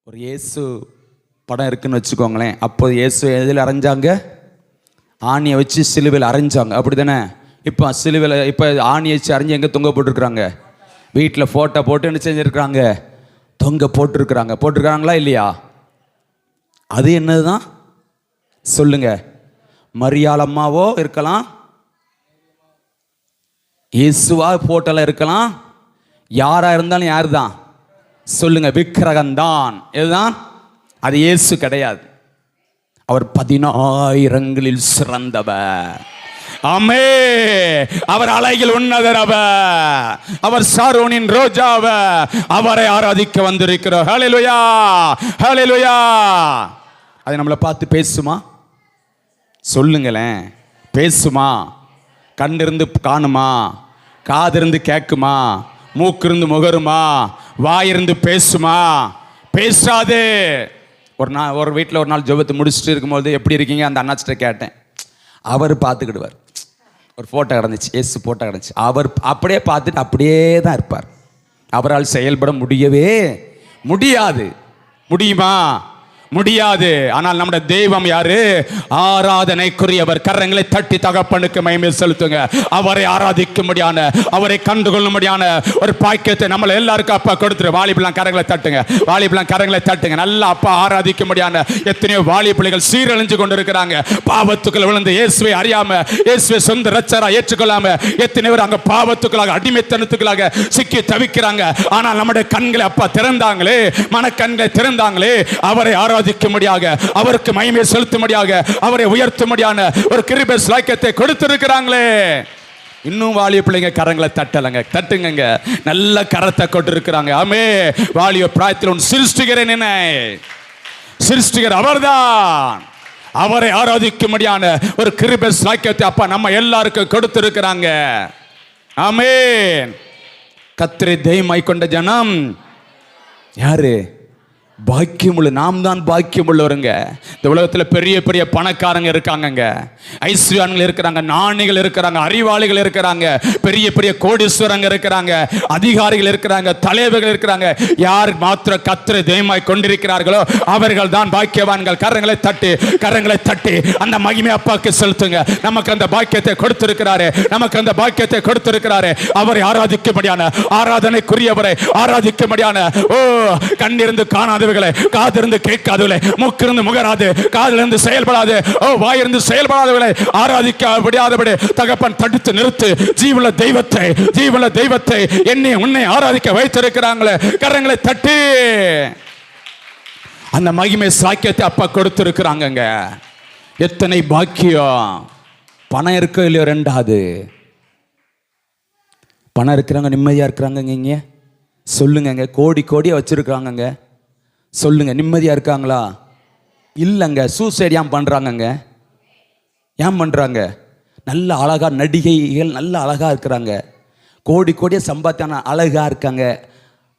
ஒரு இயேசு படம் இருக்குன்னு வச்சுக்கோங்களேன். அப்போ இயேசு எதில் அரைஞ்சாங்க? ஆணியை வச்சு சிலுவையில் அரைஞ்சாங்க, அப்படி தானே? இப்போ சிலுவையில் இப்போ ஆணியை வச்சு அரைஞ்சி எங்கே தொங்க போட்டிருக்கிறாங்க? வீட்டில் ஃபோட்டோ போட்டு என்ன செஞ்சுருக்கிறாங்க? தொங்க போட்டிருக்கிறாங்களா இல்லையா? அது என்னது தான் சொல்லுங்க? மரியாள் அம்மாவோ இருக்கலாம், இயேசுவா போட்டோல இருக்கலாம், யாரா இருந்தாலும் யாரு தான் சொல்லுங்க? விக்கிரகம்தான். இதுதான், அது இயேசு கிடையாது. அவர் 10000ங்களில் சிறந்தவர். ஆமே. அவர் அலையில் உன்னதரவர், அவர் சாரோனின் ரோஜாவர். அவரை ஆராதிக்க வந்திருக்கிறோம். ஹல்லேலூயா, ஹல்லேலூயா. அது நம்மளை பார்த்து பேசுமா? சொல்லுங்களேன், பேசுமா? கண்ணிருந்து காணுமா? காதிருந்து கேட்குமா? மூக்கிருந்து முகருமா? வாயிருந்து பேசுமா? பேசாது. ஒரு வீட்டில் ஒரு நாள் ஜெபத்தை முடிச்சுட்டு இருக்கும்போது எப்படி இருக்கீங்க அந்த அண்ணாச்சிட்ட கேட்டேன். அவர் பார்த்துக்கிடுவார். ஒரு ஃபோட்டோ கிடந்துச்சு, இயேசு ஃபோட்டோ கிடந்துச்சு. அவர் அப்படியே பார்த்துட்டு அப்படியே தான் இருப்பார். அவரால் செயல்பட முடியவே முடியாது. முடியுமா? முடியாது. ஆனால் நம்முடைய தெய்வம் யாரு? ஆராதனைக்குரியவர். கரங்களை தட்டி தகப்பனுக்கு மகிமை செலுத்துங்க. அவரை ஆராதிக்கும்படியான, அவரை கண்டுகொள்ளும்படியான ஒரு பாக்கியத்தை நம்மள எல்லாருக்கும் அப்பா கொடுத்துரு. வாலிபெல்லாம் கரங்களை தட்டுங்க, வாலிபெல்லாம் கரங்களை தட்டுங்க. நல்லா அப்பா ஆராதிக்கும்படியான எத்தனையோ வாலிபிள்ளைகள் சீரழிஞ்சு கொண்டு இருக்கிறாங்க. பாவத்துக்குள்ள விழுந்து இயேசுவை அறியாம, இயேசுவை சொந்த இரட்சகரா ஏற்றுக்கொள்ளாம எத்தனை பேர் அங்க பாவத்துக்குள்ளாக, அடிமைத்தனத்துக்குள்ளாக சிக்கி தவிக்கிறாங்க. ஆனால் நம்முடைய கண்களை அப்பா திறந்தாங்களே, மனக்கண்களை திறந்தாங்களே, அவரை ஆராதிக்கும்படியாக, அவருக்கு மகிமை செலுத்தும்படியாக, அவரை உயர்த்தும்படியான ஒரு கிருபை ஸ்லாக்கியத்தை கொடுத்திருக்கிறாங்களே. இன்னும் வாலிய பிள்ளைங்க கரங்களை தட்டலங்க, தட்டுங்க. நல்ல கரத்தை கொண்டிருக்கிறாங்க. ஆமே. வாலிய பிராயத்தில் உன் சிருஷ்டிகரன் என்ன? சிருஷ்டிகர் அவர்தான். அவரை ஆராதிக்கும்படியான ஒரு கிருபை ஸ்லாக்கியத்தை அப்பா நம்ம எல்லாருக்கும் கொடுத்திருக்கிறாங்க. ஆமென். கர்த்தரை தெய்வமாய் கொண்ட ஜனம் யாரு? பாக்கியமுள்ள. நாம் தான் பாக்கியமுள்ளவருங்க. இந்த உலகத்தில் பெரிய பெரிய பணக்காரங்க இருக்காங்க, ஐஸ்வர்யங்கள் இருக்கிறாங்க, ஞானிகள் இருக்கிறாங்க, அறிவாளிகள் இருக்கிறாங்க, பெரிய பெரிய கோடீஸ்வரங்க இருக்கிறாங்க, அதிகாரிகள் இருக்கிறாங்க, தலைவர்கள் இருக்கிறாங்க. யார் மாத்திர கர்த்தரை தெய்வமாய் கொண்டிருக்கிறார்களோ அவர்கள் தான் பாக்கியவான்கள். கரங்களை தட்டி, கரங்களை தட்டி அந்த மகிமை அப்பாக்கு செலுத்துங்க. நமக்கு அந்த பாக்கியத்தை கொடுத்திருக்கிறாரு, நமக்கு அந்த பாக்கியத்தை கொடுத்திருக்கிறாரு. அவரை ஆராதிக்கும்படியான, ஆராதனைக்குரியவரை ஆராதிக்கும்படியான, ஓ கண்ணிருந்து காணாத, காதிருந்து கேட்காதவளை, மூக்கிருந்து முகராது, காதிலிருந்து செயல்படாது, ஓ வாயிருந்து செயல்படாதவளை ஆராதிக்க முடியாதபடி தகப்பன் தடுத்து நிறுத்து. ஜீவனுள்ள தெய்வத்தை, ஜீவனுள்ள தெய்வத்தை என்னை உன்னை ஆராதிக்க வைத்திருக்கிறாங்களே. கரங்களை தட்டி அந்த மகிமை சாக்கியத்தை அப்பா கொடுத்திருக்கிறாங்க. எத்தனை பாக்கியம். பணம் இருக்கோ இல்லையோ ரெண்டாவது. பணம் இருக்கிறாங்க, நிம்மதியா இருக்கிறாங்க. இங்க சொல்லுங்க, கோடி கோடியா வச்சிருக்காங்க. சொல்லுங்க, நிம்மதியா இருக்காங்களா? இல்லைங்க. சூசைட் ஏன் பண்றாங்க? ஏன் பண்றாங்க? நல்ல அழகா நடிகைகள் நல்ல அழகா இருக்கிறாங்க, கோடி கோடியா சம்பாத்தியான அழகா இருக்காங்க.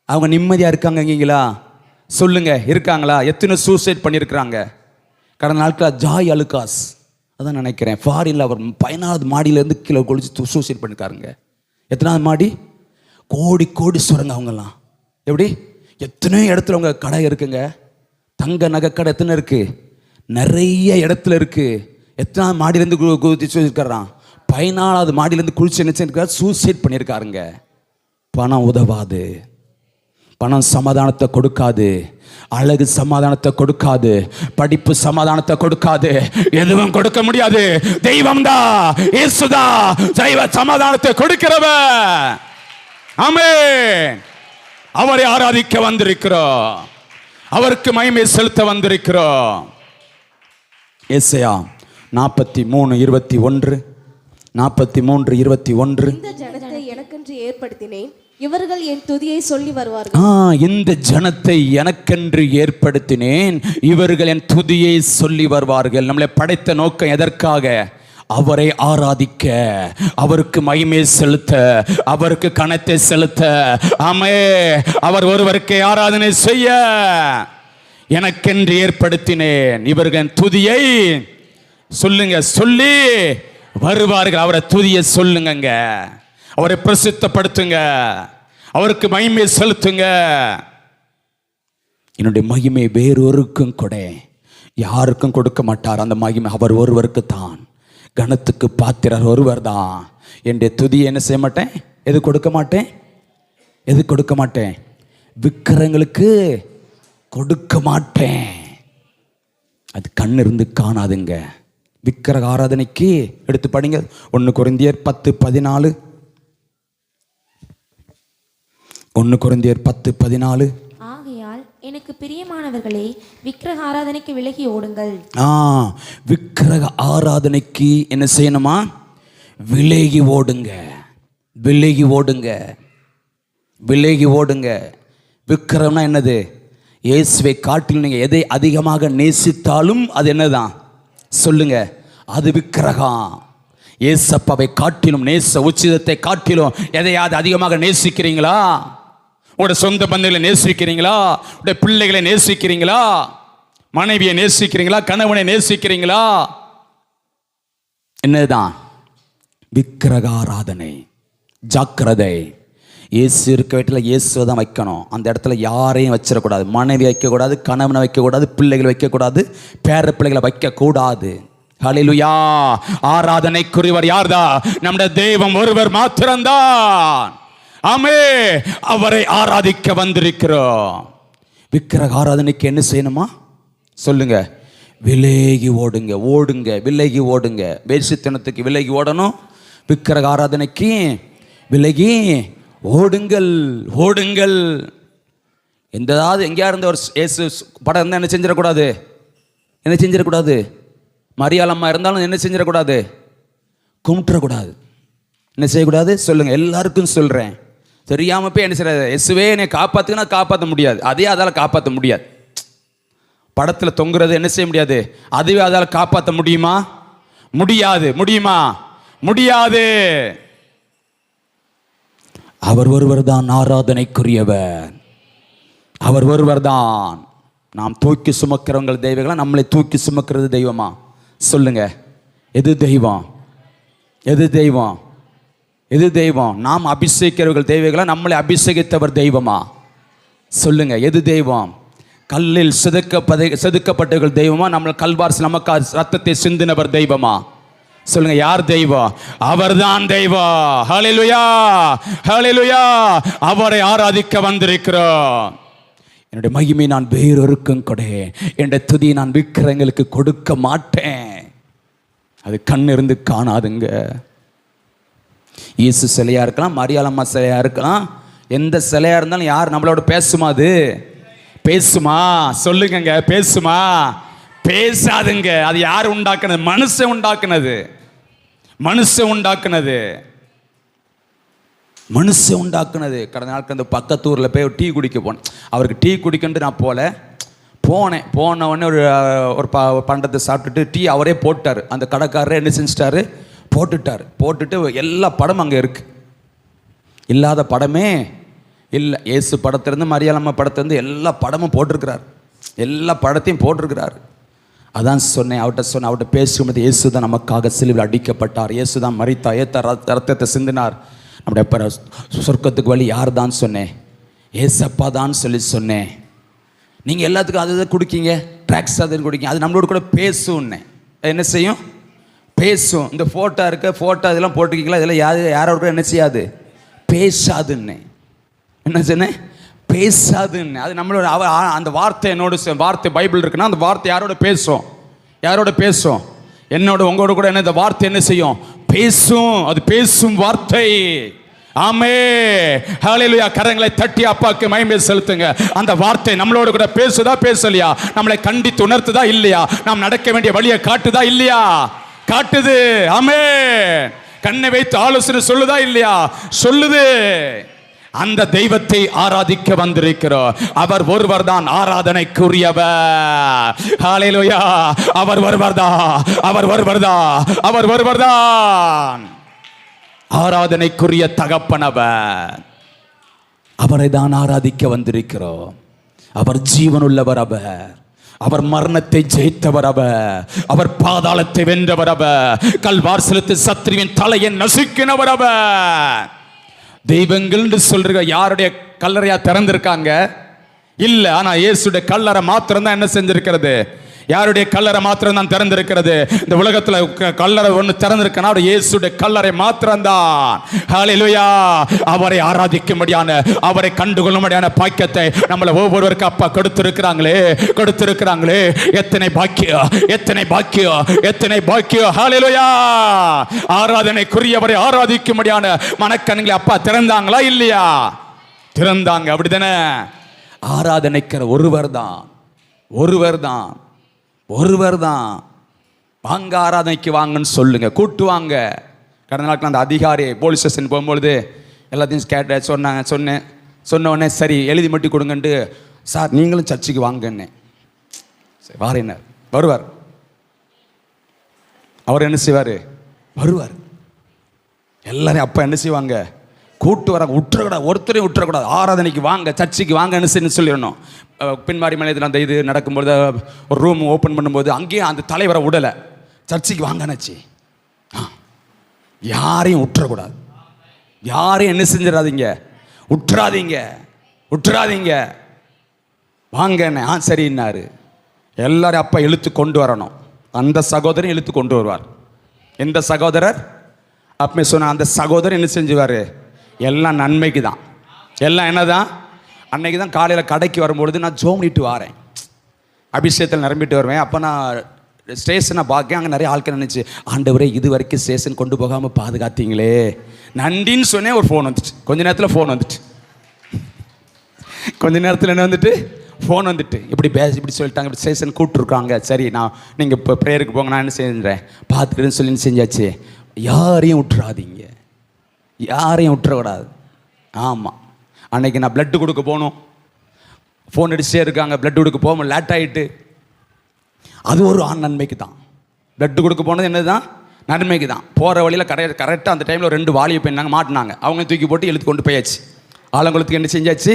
அவங்க நிம்மதியா இருக்காங்கங்களா? சொல்லுங்க, இருக்காங்களா? எத்தனை சூசைட் பண்ணியிருக்கிறாங்க கடந்த நாட்கள்? ஜாய் அலுகாஸ் அதான் நினைக்கிறேன், ஃபாரின்ல அவர் 14வது மாடியிலேருந்து கீழே கொளிச்சு சூசைட் பண்ணிருக்காருங்க. எத்தனாவது மாடி? கோடி கோடி சுரங்க அவங்கெல்லாம். எப்படி? எத்தனை இடத்துல உங்க கடை இருக்குங்க, தங்க நகை கடை எத்தனை இருக்கு? நிறைய இடத்துல இருக்கு. எத்தனாவது மாடியிலேருந்து குதிச்சு சொல்லியிருக்காராம்? 14வது மாடியிலேருந்து குளிச்சு நினைச்சிருக்காரு, சூசைட் பண்ணியிருக்காருங்க. பணம் உதவாது, பணம் சமாதானத்தை கொடுக்காது, அழகு சமாதானத்தை கொடுக்காது, படிப்பு சமாதானத்தை கொடுக்காது, எதுவும் கொடுக்க முடியாது. தெய்வம் தான், இயேசுதான் தெய்வ சமாதானத்தை கொடுக்கிறவர். ஆமென். அவரை ஆராதிக்க வந்திருக்கிறோம், அவருக்கு மகிமை செலுத்த வந்திருக்கிறோம். ஏசாயா 43:21, 43:21. இந்த ஜனத்தை எனக்கென்று ஏற்படுத்தினேன், இவர்கள் என் துதியை சொல்லி வருவார்கள். இந்த ஜனத்தை எனக்கென்று ஏற்படுத்தினேன், இவர்கள் என் துதியை சொல்லி வருவார்கள். நம்மளை படைத்த நோக்கம் எதற்காக? அவரை ஆராதிக்க, அவருக்கு மகிமை செலுத்த, அவருக்கு கணத்தை செலுத்த. ஆமே. அவர் ஒருவருக்கு ஆராதனை செய்ய எனக்கென்று ஏற்படுத்தினேன், இவர்கள் துதியை சொல்லுங்க சொல்லி வருவார்கள். அவரை துதியை சொல்லுங்க, அவரை பிரசித்தப்படுத்துங்க, அவருக்கு மகிமை செலுத்துங்க. என்னுடைய மகிமை வேறொருக்கும் கொடை, யாருக்கும் கொடுக்க மாட்டார். அந்த மகிமை அவர் ஒருவருக்கு தான். கணத்துக்கு பாத்திரர் ஒருவர் தான். என்னுடைய துதியை என்ன செய்ய மாட்டேன், எது கொடுக்க மாட்டேன், எது கொடுக்க மாட்டேன், விக்கிரங்களுக்கு கொடுக்க மாட்டேன். அது கண் இருந்து காணாதுங்க. விக்கிரக ஆராதனைக்கு எடுத்து படிங்க. 1 கொரிந்தியர் 10:14. 1 கொரிந்தியர் 10:14. ஆகையால் எனக்கு பிரியமானவர்களே, விக்கிரக ஆராதனைக்கு விலகி ஓடுங்கள். விக்கிரக ஆராதனைக்கு என்ன செய்யணுமா, விலகி ஓடுங்க, விலகி ஓடுங்க, விலகி ஓடுங்க. விக்கிரகம்னா என்னது? இயேசுவை காட்டிலும் நீங்கள் எதை அதிகமாக நேசித்தாலும் அது என்னதான் சொல்லுங்க, அது விக்கிரகம். ஏசப்பாவை காட்டிலும், நேச உச்சிதத்தை காட்டிலும் எதையாவது அதிகமாக நேசிக்கிறீங்களா? உங்களுடைய சொந்த பந்தங்களை நேசிக்கிறீங்களா? உங்களுடைய பிள்ளைகளை நேசிக்கிறீங்களா? மனைவியை நேசிக்கிறீங்களா? கணவனை நேசிக்கிறீங்களா? என்னதான்? விக்கிரக ஆராதனை. ஜாக்கிரதை. இயேசு இருக்க வீட்டில் இயேசுவை தான் வைக்கணும். அந்த இடத்துல யாரையும் வச்சிடக்கூடாது. மனைவி வைக்கக்கூடாது, கணவனை வைக்கக்கூடாது, பிள்ளைகளை வைக்கக்கூடாது, பேர பிள்ளைகளை வைக்கக்கூடாது. ஹல்லேலூயா. ஆராதனைக்குரியவர் யார்தான்? நம்முடைய தெய்வம் ஒருவர் மாத்திரம்தான். ஆமே, அவரை ஆராதிக்க வந்திருக்கிறோம். விக்கிரக ஆராதனைக்கு என்ன செய்யணுமா சொல்லுங்க, விலகி ஓடுங்க, ஓடுங்க, விலகி ஓடுங்க. வேசித்தனத்துக்கு விலகி ஓடணும், விக்கிரக ஆராதனைக்கு விலகி ஓடுங்கள், ஓடுங்கள். எந்தாவது எங்கேயா இருந்த ஒரு இயேசு படம் இருந்தால் என்ன செஞ்சிடக்கூடாது, என்ன செஞ்சிடக்கூடாது, மரியாளம்மா இருந்தாலும் என்ன செஞ்சிடக்கூடாது, கும்பிட்டுறக்கூடாது. என்ன செய்யக்கூடாது சொல்லுங்க, எல்லாருக்கும் சொல்கிறேன். தெரியாமல் போய் என்ன செய்யறது, இயேசுவே என்னை காப்பாற்றுனா காப்பாற்ற முடியாது, அதே அதால் காப்பாற்ற முடியாது. படத்தில் தொங்குறது என்ன செய்ய முடியாது, அதுவே அதால் காப்பாற்ற முடியுமா? முடியாது. முடியுமா? முடியாது. அவர் ஒருவர் தான் ஆராதனைக்குரியவர். அவர் ஒருவர் தான். நாம் தூக்கி சுமக்கிறவங்கள் தெய்வங்களா, நம்மளை தூக்கி சுமக்கிறது தெய்வமா சொல்லுங்க. எது தெய்வம், எது தெய்வம், எது தெய்வம்? நாம் அபிஷேகிக்கிறவர்கள் தெய்வங்களா, நம்மளை அபிஷேகித்தவர் தெய்வமா சொல்லுங்க. எது தெய்வம்? கல்லில் செதுக்கப்பட்டவர்கள் தெய்வமா, நம்ம கல்வாரில் நமக்கு ரத்தத்தை சிந்தினவர் தெய்வமா சொல்லுங்க. யார் தெய்வம்? அவர்தான் தெய்வம். ஹல்லேலூயா, ஹல்லேலூயா. அவரை ஆராதிக்க வந்திருக்கிறோம். என்னுடைய மகிமை நான் வேறொருக்கும் கொடை, என்னுடைய துதி நான் விக்கிரங்களுக்கு கொடுக்க மாட்டேன். அது கண் இருந்து காணாதுங்க. இயேசு சிலையா இருக்கலாம், மரியாளம்மா சிலையா இருக்கலாம், எந்த சிலையா இருந்தாலும் யார் நம்மளோட பேசுமா? அது பேசுமா சொல்லுங்க, பேசுமா? பேசாதுங்க. அது யார் உண்டாக்குனது? மனுஷன் உண்டாக்குனது, மனுஷன் உண்டாக்குனது, மனுஷன் உண்டாக்குனது. கடந்த நாட்கள் அந்த பக்கத்தூரில் போய் டீ குடிக்க போனேன். அவருக்கு டீ குடிக்கன்ட்டு நான் போன உடனே ஒரு பண்டத்தை சாப்பிட்டுட்டு டீ அவரே போட்டார். அந்த கடைக்காரரே என்ன செஞ்சிட்டாரு, போட்டுட்டு எல்லா படமும் அங்கே இருக்கு. இல்லாத படமே இல்லை. இயேசு படத்திலிருந்து மரியாளம்மா படத்திலிருந்து எல்லா படமும் போட்டிருக்கிறார், எல்லா படத்தையும் போட்டிருக்கிறார். அதான் சொன்னேன், அவர்கிட்ட பேசும்போது இயேசு தான் நமக்காக சிலுவையில் அடிக்கப்பட்டார், இயேசு தான் மரித்தார், ரத்தத்தை சிந்தினார், நம்முடைய சொர்க்கத்துக்கு வழி யார் தான் சொன்னேன், ஏசப்பா தான் சொன்னேன். நீங்கள் எல்லாத்துக்கும் அதை குடிக்கீங்க, ட்ராக்ஸ் அதை குடிக்கீங்க, அது நம்மளோட கூட பேசுன்னே. என்ன செய்யும்? பேசும். இந்த ஃபோட்டோ இதெல்லாம் போட்டுக்கிங்களா, இதெல்லாம் யாரோட கூட என்ன செய்யாது, பேசாதுன்னு. என்ன சொன்னேன்? பேசாதுன்னு. அது நம்மளோட அந்த வார்த்தை என்னோட வார்த்தை பைபிள் இருக்குன்னா அந்த வார்த்தை யாரோட பேசும், யாரோட பேசும்? என்னோட உங்களோட கூட என்ன இந்த வார்த்தை என்ன செய்யும்? பேசும். அது பேசும் வார்த்தை. ஆமே, ஹல்லேலூயா. கரங்களை தட்டி அப்பாக்கு மகிமை செலுத்துங்க. அந்த வார்த்தை நம்மளோட கூட பேசுதா பேசலையா? நம்மளை கண்டித்து உணர்த்துதா இல்லையா? நாம் நடக்க வேண்டிய வழியை காட்டுதா இல்லையா? காட்டுது. ஆமே. கண்ணை வைத்து ஆலோசனை சொல்லுதா இல்லையா? சொல்லுது. அந்த தெய்வத்தை ஆராதிக்க வந்திருக்கிறோம். அவர் ஒருவர் தான் ஆராதனைக்குரியவர். ஹல்லேலூயா. அவர் ஒருவர் தான் ஆராதனைக்குரிய தகப்பனவர். அவரை தான் ஆராதிக்க வந்திருக்கிறோம். அவர் ஜீவனுள்ளவர். அவர் மரணத்தை ஜெயித்தவர். அவர் பாதாளத்தை வென்றவர். கல்வாரியில் சத்ருவின் தலையை நசுக்கினவர். தெய்வங்கள் சொல்ற யாருடைய கல்லறையா திறந்திருக்காங்க? இல்ல. ஆனா இயேசுடைய கல்லறை மாத்திரம் தான் என்ன செஞ்சிருக்கிறது? யாருடைய கல்லறை மாத்திரம் தான் திறந்திருக்கிறது? இந்த உலகத்துல கல்லறை ஒன்று திறந்திருக்கனா இயேசுடைய கல்லறை மாத்திரம்தான். ஹல்லேலூயா. அவரை ஆராதிக்கும்படியான, அவரை கண்டுகொள்ளும்படியான பாக்கியத்தை நம்மள ஒவ்வொருவருக்கு அப்பா கொடுத்திருக்கிறாங்களே. எத்தனை பாக்கியம், எத்தனை பாக்கியம், எத்தனை பாக்கியம். ஹல்லேலூயா. ஆராதனைக்குரியவரை ஆராதிக்கும்படியான மனக்கண்களை அப்பா திறந்தாங்களா இல்லையா? திறந்தாங்க. அப்படித்தானே? ஆராதனைக்கிற ஒருவர் தான். வாங்க, ஆராதனைக்கு வாங்கன்னு சொல்லுங்க, கூட்டுவாங்க. கடந்த நாட்கள் அந்த அதிகாரி போலீஸ் ஸ்டேஷன் போகும்பொழுது எல்லாத்தையும் கேட்ட சொன்ன உடனே சரி எழுதி மட்டும் கொடுங்கன்ட்டு, சார் நீங்களும் சர்ச்சுக்கு வாங்கன்னு. சரி வாரேனர் வருவார். அவர் என்ன செய்வார்? வருவார். எல்லாரையும் அப்போ என்ன செய்வாங்க? கூட்டு வர விட்டுறக்கூடாது, ஒருத்தரையும் விட்டுறக்கூடாது. ஆராதனைக்கு வாங்க, சர்ச்சுக்கு வாங்கன்னு சொல்லிடணும். பின்மாரி மலையத்தில் அந்த இது நடக்கும்போது ஒரு ரூம் ஓப்பன் பண்ணும்போது அங்கேயும் அந்த தலைவரை விடலை, சர்ச்சுக்கு வாங்கன்னாச்சு. யாரையும் விட்டுறக்கூடாது, யாரையும் என்ன செஞ்சிடாதீங்க, விட்டுறாதீங்க. வாங்கண்ணே. சரின்னாரு. எல்லாரும் அப்பா இழுத்து கொண்டு வரணும். அந்த சகோதரன் இழுத்து கொண்டு வருவார். எந்த சகோதரர்? அப்பமே சொன்ன அந்த சகோதரன் என்ன செஞ்சுவார்? எல்லாம் நன்மைக்கு தான். எல்லாம் என்னதான்? அன்னைக்கு தான் காலையில் கடைக்கு வரும்பொழுது நான் ஜோம்னிட்டு வரேன், அபிஷேகத்தில் நிரம்பிட்டு வருவேன். அப்போ நான் ஸ்டேஷனை பார்க்க அங்கே நிறைய ஆட்கள் நினச்சி, ஆண்டவரே இது வரைக்கும் ஸ்டேஷன் கொண்டு போகாமல் பாதுகாத்தீங்களே நன்றின்னு சொன்னேன். ஒரு ஃபோன் வந்துட்டு, கொஞ்ச நேரத்தில் ஃபோன் வந்துட்டு, என்ன வந்துட்டு ஃபோன் வந்துட்டு, இப்படி சொல்லிட்டாங்க, இப்படி ஸ்டேஷன் கூப்பிட்ருக்காங்க. சரி நீங்கள் இப்போ ப்ரேயருக்கு போங்க, நான் என்ன செஞ்சேன் பார்த்துக்கிறேன்னு சொல்லி செஞ்சாச்சு. யாரையும் விட்டுறக்கூடாது. ஆமாம். அன்னைக்கு நான் பிளட்டு கொடுக்க போகணும், ஃபோன் அடிச்சே இருக்காங்க, பிளட் கொடுக்க போக லேட் ஆகிட்டு. அது ஒரு நன்மைக்கு தான். பிளட்டு கொடுக்க போனது என்னது? நன்மைக்கு தான். போகிற வழியில் கரெக்டாக அந்த டைமில் 2 வாலிப பெண்ணாங்க மாட்டினாங்க. அவங்க தூக்கி போட்டு இழுத்து கொண்டு போயாச்சு. ஆலங்குளத்துக்கு என்ன செஞ்சாச்சு?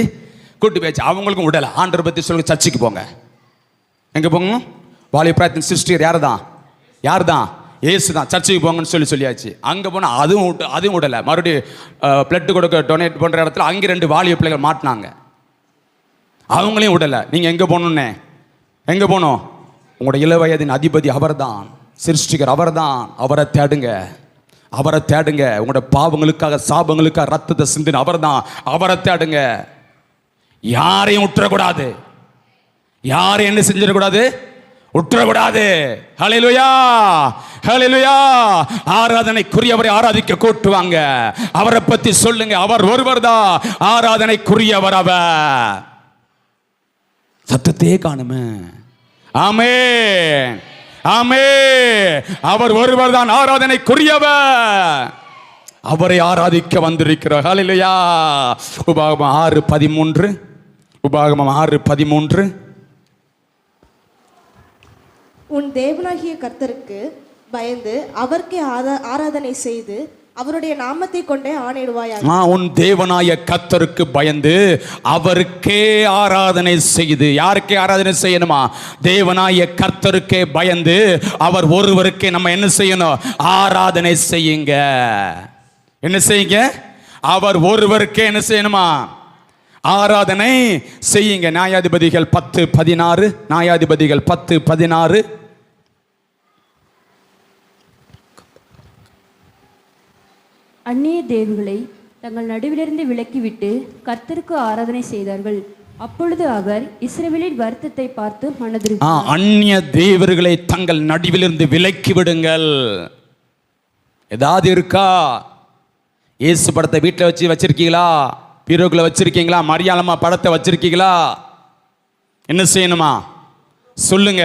கூட்டு போயாச்சு. அவங்களுக்கும் விடலை. ஆண்டரை பற்றி சொல்லி சர்ச்சுக்கு போங்க. எங்கே போங்க? வாலிப பிரார்த்தனை சிஸ்டர் யார் தான்? ஏசு தான். சர்ச்சுக்கு போங்கன்னு சொல்லியாச்சு. அங்கே போனால் அதுவும் விடலை. மறுபடியும் பிளட்டு கொடுக்க டொனேட் பண்ணுற இடத்துல அங்கே 2 வாலிப பிள்ளைகள் மாட்டினாங்க. அவங்களையும் விடலை. நீங்கள் எங்கே போகணும்? உங்களோட இளவயதின் அதிபதி அவர் தான், சிருஷ்டிகர் அவர் தான். அவரை தேடுங்க. உங்களோட பாவங்களுக்காக சாபங்களுக்காக ரத்தத்தை சிந்தின அவர் தான். அவரை தேடுங்க. யாரையும் விட்டுறக்கூடாது, யாரையும் என்ன செஞ்சிடக்கூடாது? விட்டுறக்கூடாது. ஹல்லேலூயா. ஆராதனைக்குரியவரை ஆராதிக்க கூட்டுவாங்க. அவரை பத்தி சொல்லுங்க. அவர் ஒருவர் தான் ஆராதனைக்குரியவர். அவர் சத்தத்தையே காணுமே. ஆமென். அவர் ஒருவர் தான் ஆராதனைக்குரியவர். அவரை ஆராதிக்க வந்திருக்கிறார். ஹல்லேலூயா. உபாகமம் 6:13. உன் தேவனாகிய கர்த்தருக்கு பயந்து அவருக்கே ஆராதனை செய்து அவருடைய நாமத்தை கொண்டே ஆணையிடுவாயாக. உன் தேவனாய கர்த்தருக்கு பயந்து அவருக்கே ஆராதனை செய்து. யாருக்கே ஆராதனை செய்யணுமா? தேவனாய கர்த்தருக்கே பயந்து அவர் ஒருவருக்கே நம்ம என்ன செய்யணும்? ஆராதனை செய்யுங்க. என்ன செய்யுங்க? அவர் ஒருவருக்கே என்ன செய்யணுமா? ஆராதனை செய்யுங்க. நியாயாதிபதிகள் 10:16. அந்நிய தேவர்களை தங்கள் நடுவிலிருந்து விலக்கிவிட்டு கர்த்தருக்கு ஆராதனை செய்தார்கள். அப்பொழுது அவர் இஸ்ரவேலின் வருத்தத்தை பார்த்து மனதிருந்தி, அந்நிய தேவர்களை தங்கள் நடுவிலிருந்து விலக்கி விடுங்கள். ஏதாவது இருக்கா? இயேசு படத்தை வீட்டில் வச்சிருக்கீங்களா? பீரோக்குள்ள வச்சிருக்கீங்களா? மரியாளம்மா படத்தை வச்சிருக்கீங்களா? என்ன செய்யணுமா? சொல்லுங்க.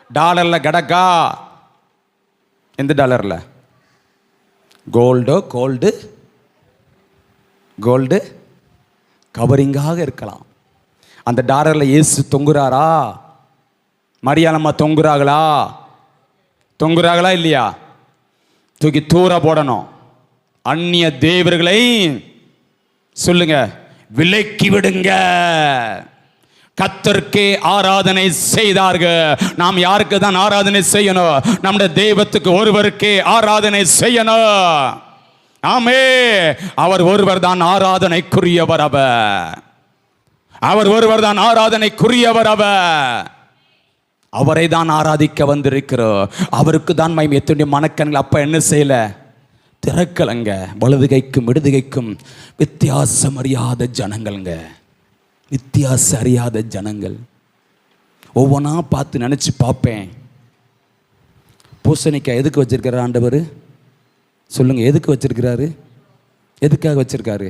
டாலர்ல கடக்கா? எந்த டாலர்ல? கோல்டு கவரிங்காக இருக்கலாம். அந்த டாலர்ல இயேசு தொங்குறாரா? மரியாளம்மா தொங்குறாங்களா இல்லையா? தூக்கி தூர போடணும். அந்நிய தேவர்களை சொல்லுங்க விலக்கி விடுங்க. கர்த்தருக்கே ஆராதனை செய்தார்கள். நாம் யாருக்கு தான் ஆராதனை செய்யணும்? நம்முடைய தெய்வத்துக்கு ஒருவருக்கே ஆராதனை செய்யணும். ஆமே. அவர் ஒருவர் தான் ஆராதனைக்குரியவர். அவர் அவர் ஒருவர் தான் ஆராதனைக்குரியவர். அவரை தான் ஆராதிக்க வந்திருக்கிறோம். அவருக்கு தான் மகிமை. எத்தனை மனக்கண்கள் அப்ப என்ன செய்யல? திறக்கலங்க. வலதுகைக்கும் இடதுகைக்கும் வித்தியாசம் அறியாத ஜனங்கள்ங்க. வித்தியாசம் அறியாத ஜனங்கள். ஒவ்வொன்றா பார்த்து நினச்சி பார்ப்பேன். பூசணிக்காய் எதுக்கு வச்சிருக்கிறார் ஆண்டவர்? சொல்லுங்க, எதுக்கு வச்சிருக்கிறாரு? எதுக்காக வச்சிருக்காரு?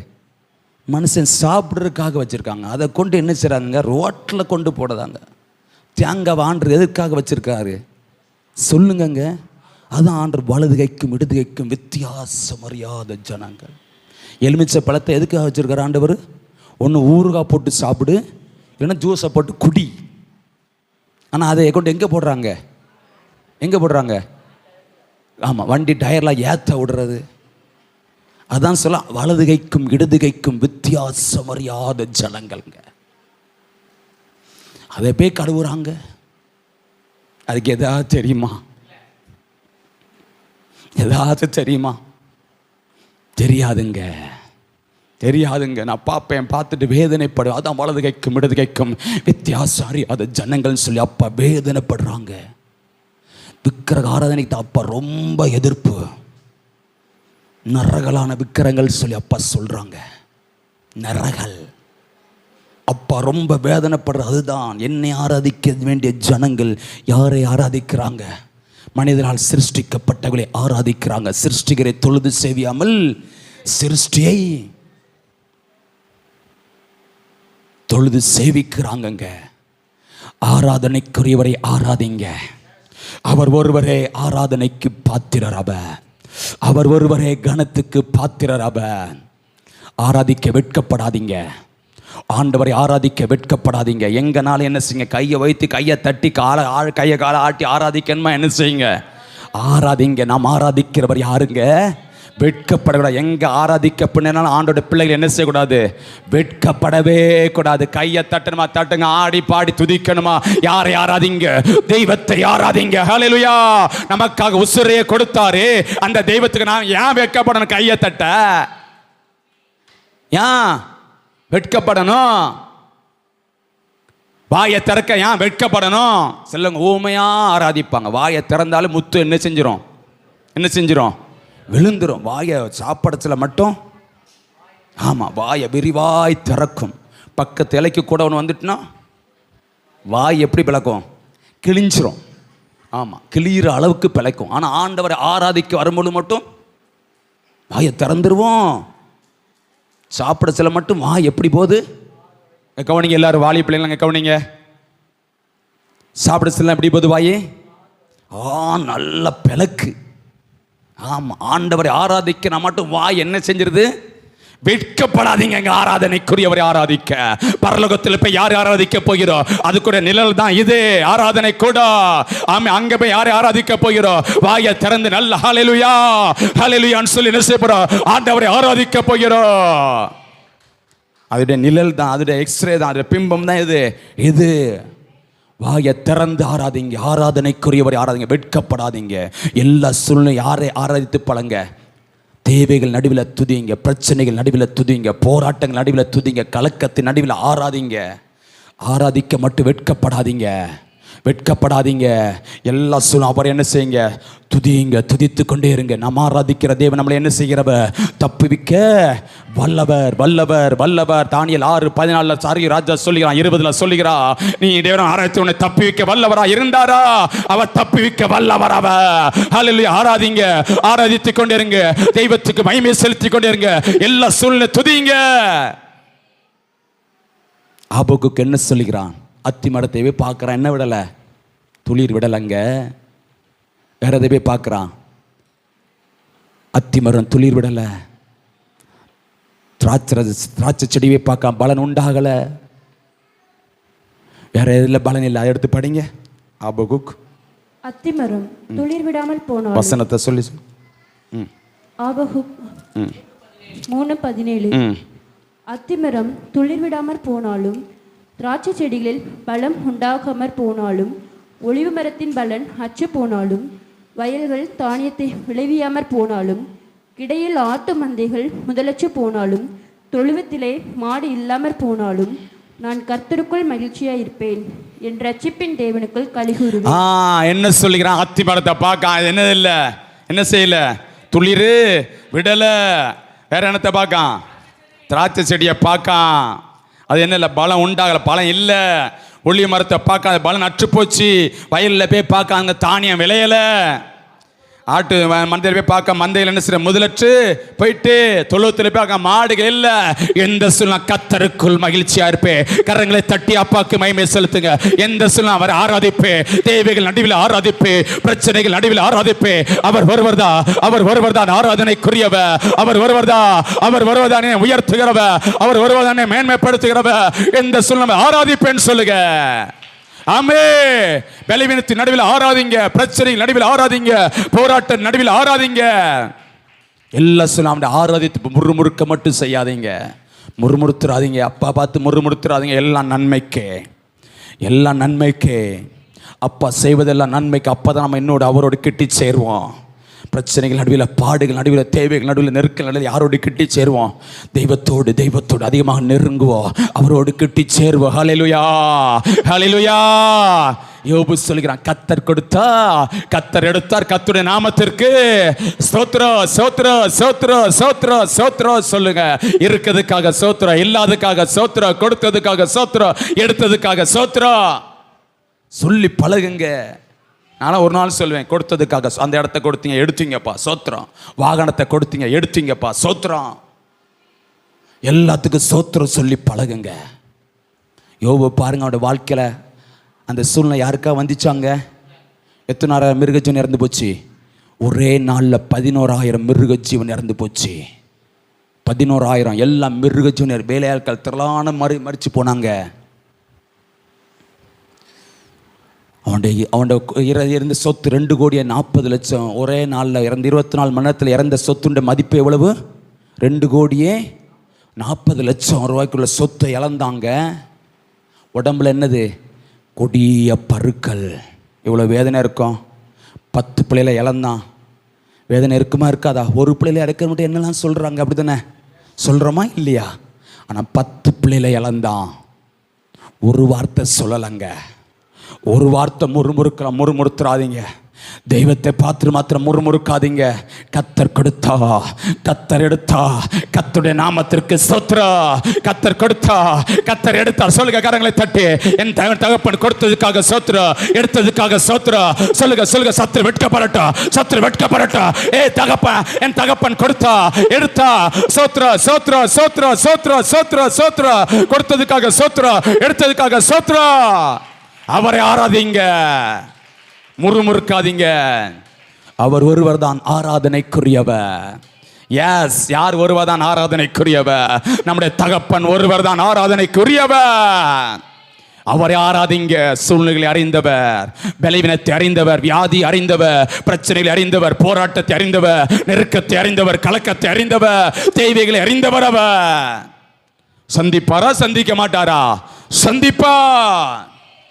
மனுஷன் சாப்பிட்றதுக்காக வச்சிருக்காங்க. அதை கொண்டு என்ன செய்றாங்க? ரோட்டில் கொண்டு போடுறாங்க. தேங்காய் ஆண்டவர் எதுக்காக வச்சிருக்காரு? சொல்லுங்கங்க. அதான் ஆண்டவர் வலதுகைக்கும் இடதுகைக்கும் வித்தியாசம் அறியாத ஜனங்கள். எலுமிச்சை பழத்தை எதுக்காக வச்சிருக்காரு ஆண்டவர்? ஒன்று ஊறுகாய் போட்டு சாப்பிடு, இல்லைன்னா ஜூஸை போட்டு குடி. ஆனால் அதை கொண்டு எங்கே போடுறாங்க? எங்கே போடுறாங்க? ஆமாம், வண்டி டயர்லாம் ஏற்ற விடுறது. அதான் சொல்ல, வலதுகைக்கும் இடதுகைக்கும் வித்தியாசம் அறியாத ஜனங்கள்ங்க. அதை போய் கழுவுறாங்க. அதுக்கு எதாவது தெரியுமா? ஏதாச்சும் தெரியுமா? தெரியாதுங்க, தெரியாதுங்க. நான் பார்ப்பேன், பார்த்துட்டு வேதனைப்படும். அதான் வலதுகைக்கும் இடதுகைக்கும் வித்தியாசம் அறியாத ஜனங்கள்னு சொல்லி அப்பா வேதனைப்படுறாங்க. விக்கிரக ஆராதனைக்கு அப்பா ரொம்ப எதிர்ப்பு. நரகலான விக்கிரங்கள் சொல்லி அப்பா சொல்றாங்க. நரகல். அப்பா ரொம்ப வேதனைப்படுற. அதுதான் என்னை ஆராதிக்க வேண்டிய ஜனங்கள் யாரை ஆராதிக்கிறாங்க? மனிதனால் சிருஷ்டிக்கப்பட்டவர்களை ஆராதிக்கிறாங்க. சிருஷ்டிகரை தொழுது சேவியாமல் சிருஷ்டியை தொழுது சேவிக்கிறாங்கங்க. ஆராதனைக்குரியவரை ஆராதிங்க. அவர் ஒருவரே ஆராதனைக்கு பாத்திரர். அவர் ஒருவரே கனத்துக்கு பாத்திரர். ஆராதிக்க வெட்கப்படாதீங்க. ஆண்டவரை ஆராதிக்க வெட்கப்படாதீங்க. எங்கனாலும் என்ன செய்யுங்க? கையை வைத்து கையை தட்டி கையை காலை ஆட்டி ஆராதிக்கணுமா? என்ன செய்யுங்க? ஆராதிங்க. நாம் ஆராதிக்கிறவர் யாருங்க? வெட்கப்படக்கூடாது. எங்க ஆராதிக்கப்படனாலும் ஆண்டோட பிள்ளைகள் என்ன செய்யக்கூடாது? வெட்கப்படவே கூடாது. கையை தட்டணுமா? தட்டுங்க. ஆடி பாடி துதிக்கணுமா? யாரை ஆராதிங்க? தெய்வத்தை ஆராதிங்க. ஹல்லேலூயா. நமக்காக உசுரையே கொடுத்தாரு. அந்த தெய்வத்துக்கு நான் ஏன் வெட்கப்படணும்? கையை தட்ட ஏன் வெட்கப்படணும்? வாயை திறக்க ஏன் வெட்கப்படணும்? சொல்லுங்க. ஊமையா ஆராதிப்பாங்க. வாயை திறந்தாலும் முத்து என்ன செஞ்சிரும்? என்ன செஞ்சிரும்? விழுந்துரும். வாயை சாப்பிடத்துல மட்டும் ஆமாம், வாயை விரிவாய் திறக்கும். பக்கத்து இலைக்கு கூட ஒன்று வந்துட்டுனா வாய் எப்படி பிளக்கும்? கிழிஞ்சிரும். ஆமாம், கிழிகிற அளவுக்கு பிழைக்கும். ஆனால் ஆண்டவரை ஆராதிக்க வரும்போது மட்டும் வாயை திறந்துருவோம். சாப்பிட சில மட்டும் வாய் எப்படி போகுது? கவனிங்க எல்லாரும், வாலி பிள்ளைங்க கவனிங்க. சாப்பிட சில எப்படி போகுது வாயே? நல்ல பிளக்கு. ஆமாம், ஆண்டவரை ஆராதிக்க நான் மட்டும் வாய் என்ன செஞ்சிருது? வெட்கப்படாதீங்க. எங்க ஆராதனைக்குரியவரை ஆராதிக்க. பரலோகத்தில் போய் யாரை ஆராதிக்க போகிறோம்? அதுக்குரிய நிழல் தான் இது, ஆராதனை கூட. ஆமா, அங்க போய் யாரை ஆராதிக்க போகிறோம்? வாயை திறந்து நல்ல ஹல்லேலூயா ஹல்லேலூயான்னு சொல்லி என்ன செய்ய போறோம்? ஆண்டவரை ஆராதிக்க போகிறோம். அதோடைய நிழல் தான், அதோடைய எக்ஸ்ரே தான், அதோடைய பிம்பம் தான் இது. இது வாயை திறந்து ஆராதிங்க. ஆராதனைக்குரியவரை ஆராதிங்க. வெட்கப்படாதீங்க. எல்லா சூழ்நிலை யாரை ஆராதித்து பழங்க. தேவைகள் நடுவில் துதிங்க, பிரச்சனைகள் நடுவில் துதிங்க, போராட்டங்கள் நடுவில் துதிங்க, கலக்கத்தின் நடுவில் ஆராதிங்க. ஆராதிக்க மட்டும் வெட்கப்படாதீங்க, வெட்கப்படாதீங்க. எல்லா சூழ்நிலை அவரை என்ன செய்யுங்க? துதிங்க, துதித்து கொண்டே இருங்க. நம்ம ஆராதிக்கிற தேவன் நம்மளை என்ன செய்கிறவர்? தப்புவிக்க வல்லவர், வல்லவர், வல்லவர். தானியேல் 6:14 சாரி ராஜா சொல்லுகிறான், 20 சொல்லுகிறான், நீ தேவனை ஆராய்ச்சி உன்னை தப்புவிக்க வல்லவரா இருந்தாரா? அவர் தப்புவிக்க வல்லவர். ஹல்லேலூயா. ஆராதிங்க, ஆராதித்து கொண்டே இருங்க. தெய்வத்துக்கு மகிமை செலுத்தி கொண்டே இருங்க. எல்லா சூழ்நிலை துதிங்க. ஆபகுக்கு என்ன சொல்லுகிறான்? அத்தி மரத்தை போய் பார்க்குறான். என்ன விடலை? துளிர் விடலைங்க. வேற எதை போய் பார்க்குறான்? அத்தி மரம் துளிர் விடலை. திராட்சை செடியை பார்க்க பலன் உண்டாகலை. வேற எதில் பலன் இல்லை. அதை எடுத்து படிங்க. ஆபகுக். அத்திமரம் துளிர் விடாமல் போனாலும். வசனத்தை சொல்லி. ஆபகுக் 3:17. அத்திமரம் துளிர் விடாமற் போனாலும், திராட்சை செடிகளில் பலம் உண்டாகாமற் போனாலும், ஒலிவு மரத்தின் பலன் அற்று போனாலும், வயல்கள் தானியத்தை விளைவியாமற் போனாலும், கிடையில் ஆட்டு மந்தைகள் முதலற்று போனாலும், தொழுவத்திலே மாடு இல்லாமற் போனாலும், நான் கர்த்தருக்குள் மகிழ்ச்சியாக இருப்பேன், என் ரட்சிப்பின் தேவனுக்குள் கலிகூறுவேன். என்ன சொல்லிக்கிறான்? அத்தி மரத்தை பார்க்க என்ன இல்லை, என்ன செய்யல, துளிரு விடல. வேற என்னத்தை பார்க்கான்? திராட்சை செடியை பார்க்கான், அது என்ன இல்லை, பலம் உண்டாகல, பலம் இல்லை. ஒளிய மரத்தை பார்க்க, அது பலம் நற்று போச்சு. வயலில் போய் பார்க்க, அங்கே தானியம் விளையல. ஆட்டு மந்தையில் போய் பார்க்க, மந்தையில் என்ன செய்ய, முதலற்று போயிட்டு. தொழுவத்தில் போய் பார்க்க, மாடுகள் இல்லை. எந்த சூழ்நிலை கர்த்தருக்குள் மகிழ்ச்சியா இருப்பேன். கரங்களை தட்டி அப்பாக்கு மகிமை செலுத்துங்க. எந்த சூழ்நிலை அவர் ஆராதிப்பே, தேவைகள் நடுவில் ஆராதிப்பே, பிரச்சனைகள் நடுவில் ஆராதிப்பே. அவர் ஒருவர்தான், அவர் ஒருவர்தான் ஆராதனைக்குரியவர். அவர் ஒருவர்தான், அவர் ஒருவர்தானே உயர்த்துகிறவர், அவர் ஒருவர்தானே மேன்மைப்படுத்துகிறவர். எந்த சூழ்நிலை ஆராதிப்பேன்னு சொல்லுங்க. ஆமே. பலவீனத்தின் நடுவில் ஆராதிங்க, பிரச்சனை நடுவில் ஆராதிங்க, போராட்ட நடுவில் ஆராதிங்க. எல்லா சொல்லாம ஆராதித்து முறுமுறுக்க மட்டும் செய்யாதீங்க, முறுமுறுத்துறாதீங்க. அப்பா பார்த்து முறுமுறுத்துறாதீங்க. எல்லாம் நன்மைக்கே, எல்லாம் நன்மைக்கே. அப்பா செய்வதெல்லாம் நன்மைக்கு. அப்போ தான் நம்ம இன்னோடு அவரோடு கிட்டி சேருவோம். பிரச்சனைகள் நடுவில், பாடுகள் நடுவில், தேவைகள் நடுவில், நெருக்கல் நடுவில் யாரோடு கிட்டி சேருவோம்? தெய்வத்தோடு, தெய்வத்தோடு அதிகமாக நெருங்குவோம், அவரோடு கிட்டி சேருவோம். ஹல்லேலூயா, ஹல்லேலூயா. யோபு சொல்கிறான், கர்த்தர் கொடுத்தா கர்த்தர் எடுத்தார், கர்த்தருடைய நாமத்திற்கு ஸ்தோத்திரம், ஸ்தோத்திரம், ஸ்தோத்திரம், ஸ்தோத்திரம், ஸ்தோத்திரம் சொல்லுங்க. இருக்கிறதுக்காக ஸ்தோத்திரம், இல்லாததுக்காக ஸ்தோத்திரம், கொடுத்ததுக்காக ஸ்தோத்திரம், எடுத்ததுக்காக ஸ்தோத்திரம் சொல்லி பழகுங்க. ஆனால் ஒரு நாள் சொல்லுவேன், கொடுத்ததுக்காக, அந்த இடத்த கொடுத்தீங்க எடுத்தீங்கப்பா சோத்திரம், வாகனத்தை கொடுத்தீங்க எடுத்தீங்கப்பா சோத்திரம், எல்லாத்துக்கும் சோத்திரம் சொல்லி பழகுங்க. யோபு பாருங்க, அவனோட வாழ்க்கையில் அந்த சூழ்நிலை யாருக்கா வந்துச்சாங்க? எத்தனை மிருகஜீவன் இறந்து போச்சு? ஒரே நாளில் 11,000 மிருகஜீவன் இறந்து போச்சு. 11,000 எல்லாம் மிருகஜீவன், வேலையாட்கள் திரளான மறிச்சு போனாங்க. அவனுடைய இருந்த சொத்து 2,40,00,000. ஒரே நாளில் இறந்த 24 மணி நேரத்தில் இறந்த சொத்துடைய மதிப்பு எவ்வளவு? 2,40,00,000 ரூபாய்க்குள்ள சொத்தை இழந்தாங்க. உடம்புல என்னது? கொடிய பருக்கள். இவ்வளோ வேதனை இருக்கும். 10 பிள்ளைகளை இழந்தான். வேதனை இருக்குமா இருக்காதா? ஒரு பிள்ளைகளை இறக்க மட்டும் என்னெல்லாம் சொல்கிறாங்க, அப்படி தானே சொல்கிறோமா இல்லையா? ஆனால் 10 பிள்ளைகளை இழந்தான். ஒரு வார்த்தை சொல்லலைங்க, ஒரு வார்த்தை முறுமுறுத்துறாதீங்க. தெய்வத்தை பார்த்து மாத்திரம் முறுமுறுக்காதீங்க. கர்த்தர் கொடுத்தா, கர்த்தர் எடுத்தா, கர்த்தருடைய நாமத்திற்கு ஸ்தோத்திரம். கர்த்தர் கொடுத்தா, கர்த்தர் எடுத்தார். சொல்லுங்க கரங்களை தட்டி, என் தகப்பன் கொடுத்ததுக்காக ஸ்தோத்திரம், எடுத்ததுக்காக ஸ்தோத்திரம் சொல்லுங்க, சொல்லுங்க. சத்துரு வெட்கப்படட்டும், சத்துரு வெட்கப்படட்டும். தகப்பன், என் தகப்பன் கொடுத்தா, எடுத்தா, ஸ்தோத்திரம், ஸ்தோத்திரம், ஸ்தோத்திரம், ஸ்தோத்திரம், ஸ்தோத்திரம், ஸ்தோத்திரம். கொடுத்ததுக்காக ஸ்தோத்திரம், எடுத்ததுக்காக ஸ்தோத்திரம். அவரை ஆராதிங்க, முறுமுறுக்காதீங்க. அவர் ஒருவர் தான் ஆராதனைக்குரியவர். எஸ், யார் ஒருவர் தான் ஆராதனைக்குரியவர்? நம்முடைய தகப்பன் ஒருவர் தான் ஆராதனைக்குரியவர். அவரை ஆராதிங்க. சூழ்நிலைகளை அறிந்தவர், பலவீனத்தை அறிந்தவர், வியாதி அறிந்தவர், பிரச்சனைகளை அறிந்தவர், போராட்டத்தை அறிந்தவர், நெருக்கத்தை அறிந்தவர், கலக்கத்தை அறிந்தவர், தேவைகளை அறிந்தவர். அவர் சந்திப்பாரா, சந்திக்க மாட்டாரா? சந்திப்பார்.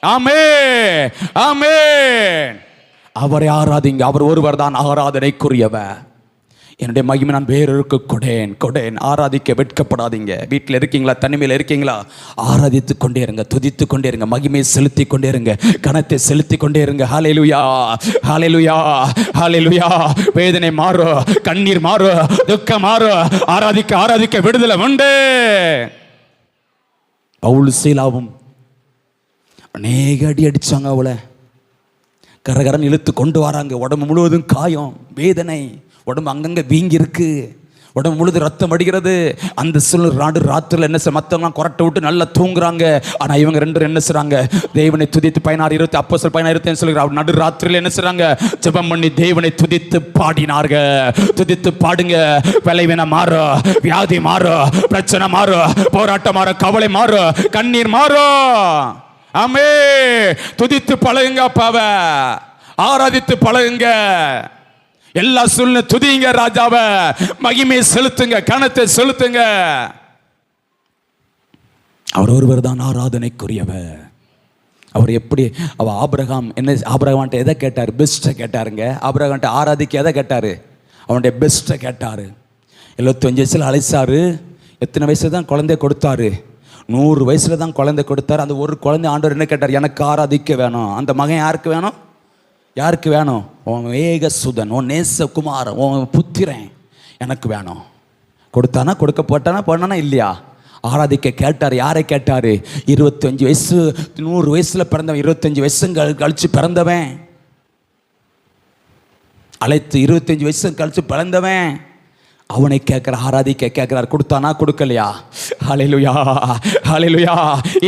ஆமென், ஆமென். அவரை ஆராதிங்க. அவர் ஒருவர் தான் ஆராதனைக்குரியவர். என்னுடைய மகிமை நான் வேறொருக்கு கொடேன். ஆராதிக்க வெட்கப்படாதீங்க. வீட்டில் இருக்கீங்களா, தனிமையில் இருக்கீங்களா, ஆராதித்து கொண்டே இருங்க, துதித்து கொண்டே இருங்க, மகிமையை செலுத்தி கொண்டே இருங்க, கணத்தை செலுத்தி கொண்டே இருங்க. ஹல்லேலூயா, ஹல்லேலூயா, ஹல்லேலூயா. வேதனை மாறும், கண்ணீர் மாறும், துக்கம் மாறும். ஆராதிக்க ஆராதிக்க விடுதலை உண்டு. பவுல் சீலாவும் அநேக அடி அடிச்சாங்க. அவளை கரகரன் இழுத்து கொண்டு வராங்க. உடம்பு முழுவதும் காயம், வேதனை, உடம்பு அங்கங்கே வீங்கி இருக்கு, உடம்பு முழுது ரத்தம் அடிக்கிறது. அந்த நடு ராத்திரில் என்ன மற்றவங்களாம் கொரட்டை விட்டு நல்லா தூங்குறாங்க. ஆனால் இவங்க 2 என்ன செய்றாங்க? தேவனை துதித்து 16:20 அப்போஸ்தலர் 16:20 சொல்கிறார். நடு ராத்திரியில் என்ன செய்றாங்க? ஜெபம் பண்ணி தேவனை துதித்து பாடினார்கள். துதித்து பாடுங்க. பலவீனம் மாறும், வியாதி மாறும், பிரச்சனை மாறும், போராட்டம் மாறும், கவலை மாறும், கண்ணீர் மாறும். ஆமே. துதித்து பழகுங்க, அப்பாவை ஆராதித்து பழகுங்க. எல்லா சூழ்நிலை துதிங்க ராஜாவை, மகிமையை செலுத்துங்க, கணத்தை செலுத்துங்க. அவர் ஒருவர் தான் ஆராதனைக்குரியவர். அவர் எப்படி ஆபிரகாம் ஆபிரகாம்கிட்ட எதை கேட்டார்? பெஸ்ட்டை கேட்டாருங்க. ஆபிரகாம்கிட்ட ஆராதிக்க எதை கேட்டார்? அவனுடைய பெஸ்ட்டை கேட்டார். 75 வயசில் அழைச்சாரு. எத்தனை வயசு தான் குழந்தைய கொடுத்தாரு? 100 வயசுல தான் குழந்தை கொடுத்தார். அந்த ஒரு குழந்தை ஆண்டவர் என்ன கேட்டார்? எனக்கு ஆராதிக்க வேணும். அந்த மகன் யாருக்கு வேணும்? யாருக்கு வேணும்? உன் ஏகசுதன், உன் நேசகுமாரன், உன் புத்திரன் எனக்கு வேணும். கொடுத்தானா? கொடுக்க போட்டானா? போனானா? இல்லையா? ஆராதிக்க கேட்டார். யாரை கேட்டார்? 25 வயசு, 100 வயசுல பிறந்தவன், 25 வயசு கழிச்சு பிறந்தவன், அழைத்து 25 வயசு கழிச்சு பிறந்தவன், அவனை கேட்கிற, ஆராதிக்க கேட்கிறார். கொடுத்தானா? கொடுக்கலையா? ஹல்லேலூயா, ஹல்லேலூயா.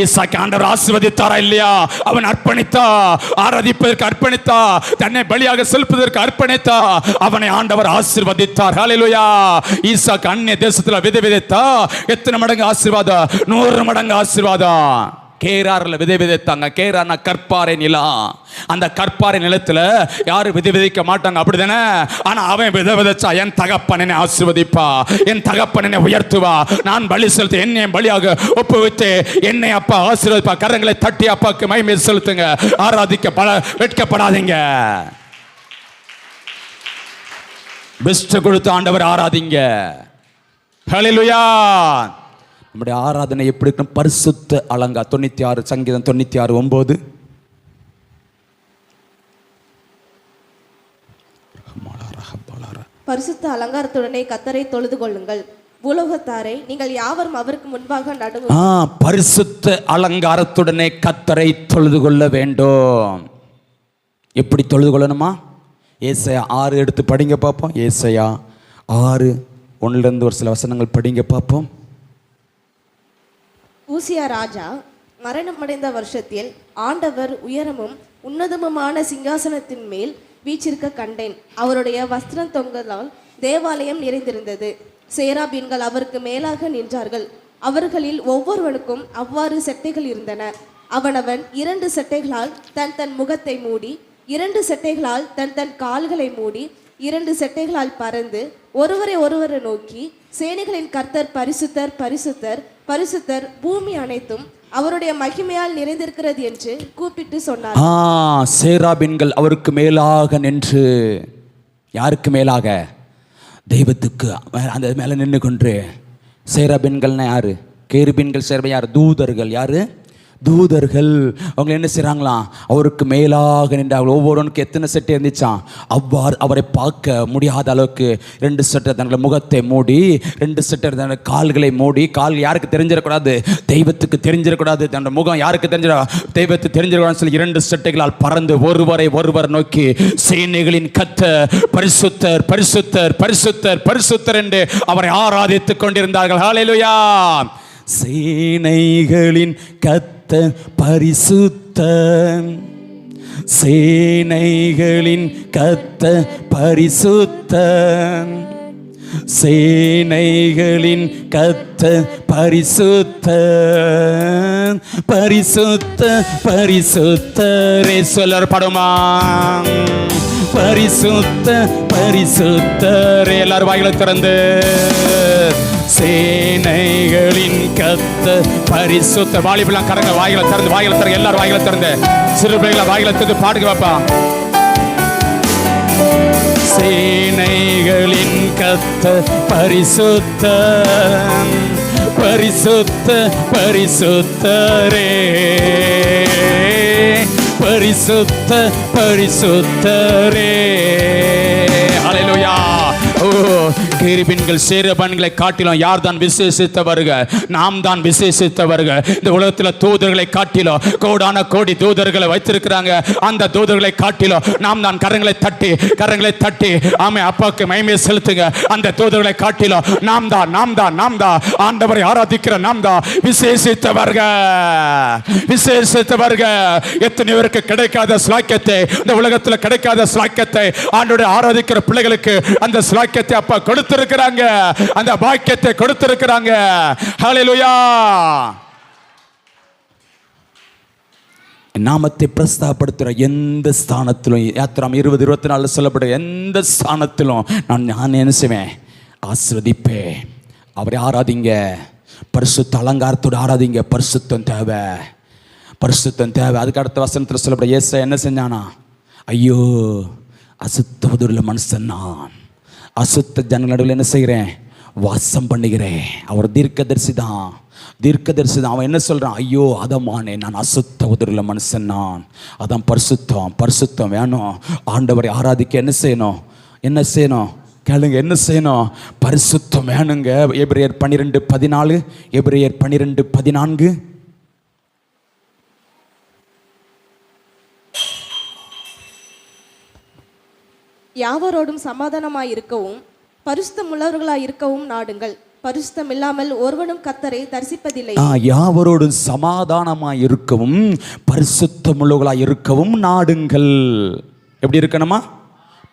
ஈசாக்கு ஆண்டவர் ஆசீர்வதித்தாரா இல்லையா? அவன் அர்ப்பணித்தா, ஆராதிப்பதற்கு அர்ப்பணித்தா, தன்னை பலியாக செலுத்துவதற்கு அர்ப்பணித்தா, அவனை ஆண்டவர் ஆசீர்வதித்தார். ஹல்லேலூயா. ஈசாக்கு அந்நிய தேசத்துல விதைத்தா எத்தனை மடங்கு ஆசீர்வாதம்? 100 மடங்கு ஆசீர்வாதம். கேராரில் விதைத்தாங்க. கேரார்னா கற்பாறை நிலம். அந்த கற்பாறை நிலத்துல யாரும் விதைக்க மாட்டாங்க, அப்படிதானே? ஆனா அவன் விதைச்சா, என் தகப்பன் என்னை ஆசீர்வதிப்பா, என் தகப்பன் என்னை உயர்த்துவா, நான் பலி செலுத்த என்னை பலியாக ஒப்புவித்து என்னை அப்பா ஆசீர்வதிப்பா. கரங்களை தட்டி அப்பாக்கு மகிமை செலுத்துங்க. ஆராதிக்க வெட்கப்படாதீங்க. பெஸ்ட் கொடுத்து ஆண்டவர் ஆராதிங்க. ஹல்லேலூயா. நம்முடைய ஆராதனை எப்படி இருக்கணும்? பரிசுத்த அலங்காரம். 96 சங்கீதம் 96:9. பரிசுத்த அலங்காரத்துடனே கர்த்தரை தொழுது கொள்ளுங்கள், பூலோகத்தாரை நீங்கள் யாவரும் அவருக்கு முன்பாக நடுங்க. பரிசுத்த அலங்காரத்துடனே கர்த்தரை தொழுது கொள்ள வேண்டும். எப்படி தொழுது கொள்ளணுமா? ஏசாயா 6 எடுத்து படிங்க பார்ப்போம். ஏசாயா 6:1 ஒரு சில வசனங்கள் படிங்க பார்ப்போம். ஊசியா ராஜா மரணமடைந்த வருஷத்தில் ஆண்டவர் உயரமும் உன்னதமுமான சிங்காசனத்தின் மேல் வீச்சிருக்க கண்டேன். அவருடைய வஸ்திரம் தொங்கலால் தேவாலயம் நிறைந்திருந்தது. சேராபீன்கள் அவருக்கு மேலாக நின்றார்கள். அவர்களில் ஒவ்வொருவனுக்கும் அவ்வாறு செட்டைகள் இருந்தன. அவனவன் 2 செட்டைகளால் தன் தன் முகத்தை மூடி, 2 செட்டைகளால் தன் தன் கால்களை மூடி, 2 செட்டைகளால் பறந்து ஒருவரை ஒருவரை நோக்கி, சேனைகளின் கர்த்தர் பரிசுத்தர், பரிசுத்தர், பரிசுத்தர், பூமி அனைத்தும் அவருடைய மகிமையால் நிறைந்திருக்கிறது என்று கூப்பிட்டு சொன்னார். சேராபீன்கள் அவருக்கு மேலாக நின்று, யாருக்கு மேலாக? தெய்வத்துக்கு அந்த மேல நின்று கொண்டு. சேராபீன்கள்னா யாரு? கேருபீன்கள் சேர்வை யார்? தூதர்கள். யாரு? தூதர்கள். அவங்க என்ன செய்கிறாங்களாம்? அவருக்கு மேலாக நின்றார்கள். ஒவ்வொருவனுக்கு எத்தனை செட்டை இருந்துச்சான்? அவ்வாறு அவரை பார்க்க முடியாத அளவுக்கு 2 செட்டை தன்னுடைய முகத்தை மூடி, 2 செட்டை தன்னுடைய கால்களை மூடி. கால் யாருக்கு தெரிஞ்சிடக்கூடாது? தெய்வத்துக்கு தெரிஞ்சிடக்கூடாது. தன்னுடைய முகம் யாருக்கு தெரிஞ்சிட? தெய்வத்துக்கு தெரிஞ்சிடக்கூடாதுன்னு சொல்லி 2 செட்டைகளால் பறந்து ஒருவரை ஒருவர் நோக்கி, சேனைகளின் கர்த்தர் பரிசுத்தர், பரிசுத்தர், பரிசுத்தர், பரிசுத்தர் என்று அவரை ஆராதித்துக் கொண்டிருந்தார்கள். ஹல்லேலூயா. சேனைகளின் கர்த்தர் பரிசுத்தர், சேனைகளின் கர்த்தர் பரிசுத்தர், சேனைகளின் கர்த்தர் பரிசுத்தர், பரிசுத்தர், பரிசுத்தரே சொல்லர் படுமா? பரிசுத்தர், பரிசுத்தரே. எல்லாரும் வாய்களை திறந்து, சேனைகளின் கர்த்தர் பரிசுத்தர். வாலிபெல்லாம் கரங்க வாய்களை திறந்து, வாய்களை திறங்க. எல்லாரும் வாய்களை திறந்து, சிறுபைகளை வாய்களை திறந்து பாடுங்க பாப்பா. சேனைகளின் கர்த்தர் பரிசுத்தர், பரிசுத்தர், பரிசுத்தரே, பரிசுத்தர், பரிசுத்தரே. ஹல்லேலூயா. கேருபீன்கள் சேராபீன்களை காட்டிலும் யார் தான் விசேஷித்தவர்கள்? நாம் தான் விசேஷித்தவர்கள். இந்த உலகத்தில் தூதர்களை காட்டிலும் கோடான கோடி தூதர்களை வைத்திருக்கிறாங்க. அந்த தூதர்களை காட்டிலும் நாம் தான் கரங்களை தட்டி, கரங்களை தட்டி ஆமே அப்பாவுக்கு மகிமையை செலுத்துங்க. அந்த தூதர்களை காட்டிலும் நாம் தான், நாம் தான், நாம் தான் ஆண்டவரை ஆராதிக்கிற நாம் தான் விசேஷித்தவர்கள், விசேஷித்தவர்கள். எத்தனை பேருக்கு கிடைக்காத ஸ்லாக்கியத்தை, இந்த உலகத்தில் கிடைக்காத ஸ்லாக்கியத்தை ஆண்டவரை ஆராதிக்கிற பிள்ளைகளுக்கு அந்த ஸ்லாக்கியத்தை அப்பா கொடுத்திருக்கிறாங்க, அந்த பாக்கியத்தை கொடுத்திருக்கிறாங்க. ஹல்லேலூயா. நாமத்தை பிரஸ்தாபப்படுத்துகிற எந்த ஸ்தானத்திலும், யாத்திராம் 20:24 சொல்லப்படுற எந்த ஸ்தானத்திலும் நான் என்ன செய்வேன்? ஆசீர்வதிப்பேன். அவரை ஆராதிங்க. பரிசுத்த அலங்காரத்தோடு ஆராதிங்க. பரிசுத்தம் தேவை, பரிசுத்தம் தேவை. அதுக்கு அடுத்த வசனத்தில் சொல்லப்படுற ஏசாயா என்ன செஞ்சானா? ஐயோ, அசுத்தவதுள்ள மனுஷன் நான், அசுத்த ஜனங்கள் நடுவில் என்ன செய்கிறேன்? வாசம் பண்ணுகிறேன். அவர் தீர்க்கதரிசி தான். தீர்க்கதரிசி தான். அவன் என்ன சொல்கிறான்? ஐயோ அதமானே, நான் அசுத்த உதறுள்ள மனுஷன், நான் அதான் பரிசுத்தம் பரிசுத்தம் வேணும். ஆண்டவரை ஆராதிக்க என்ன செய்யணும்? என்ன செய்யணும்? கேளுங்க, என்ன செய்யணும்? பரிசுத்தம் வேணுங்க. எபிரேயர் 12:14, எபிரேயர் 12:14. யாவரோடும் சமாதானமாய் இருக்கவும் பரிசுத்தம் உள்ளவர்களாய் இருக்கவும் நாடுங்கள். பரிசுத்தம் இல்லாமல் ஒருவனும் கர்த்தரை தரிசிப்பதில்லை. யாவரோடும் சமாதானமாய் இருக்கவும் பரிசுத்தமுள்ளவர்களாய் இருக்கவும் நாடுங்கள். எப்படி இருக்கணுமா?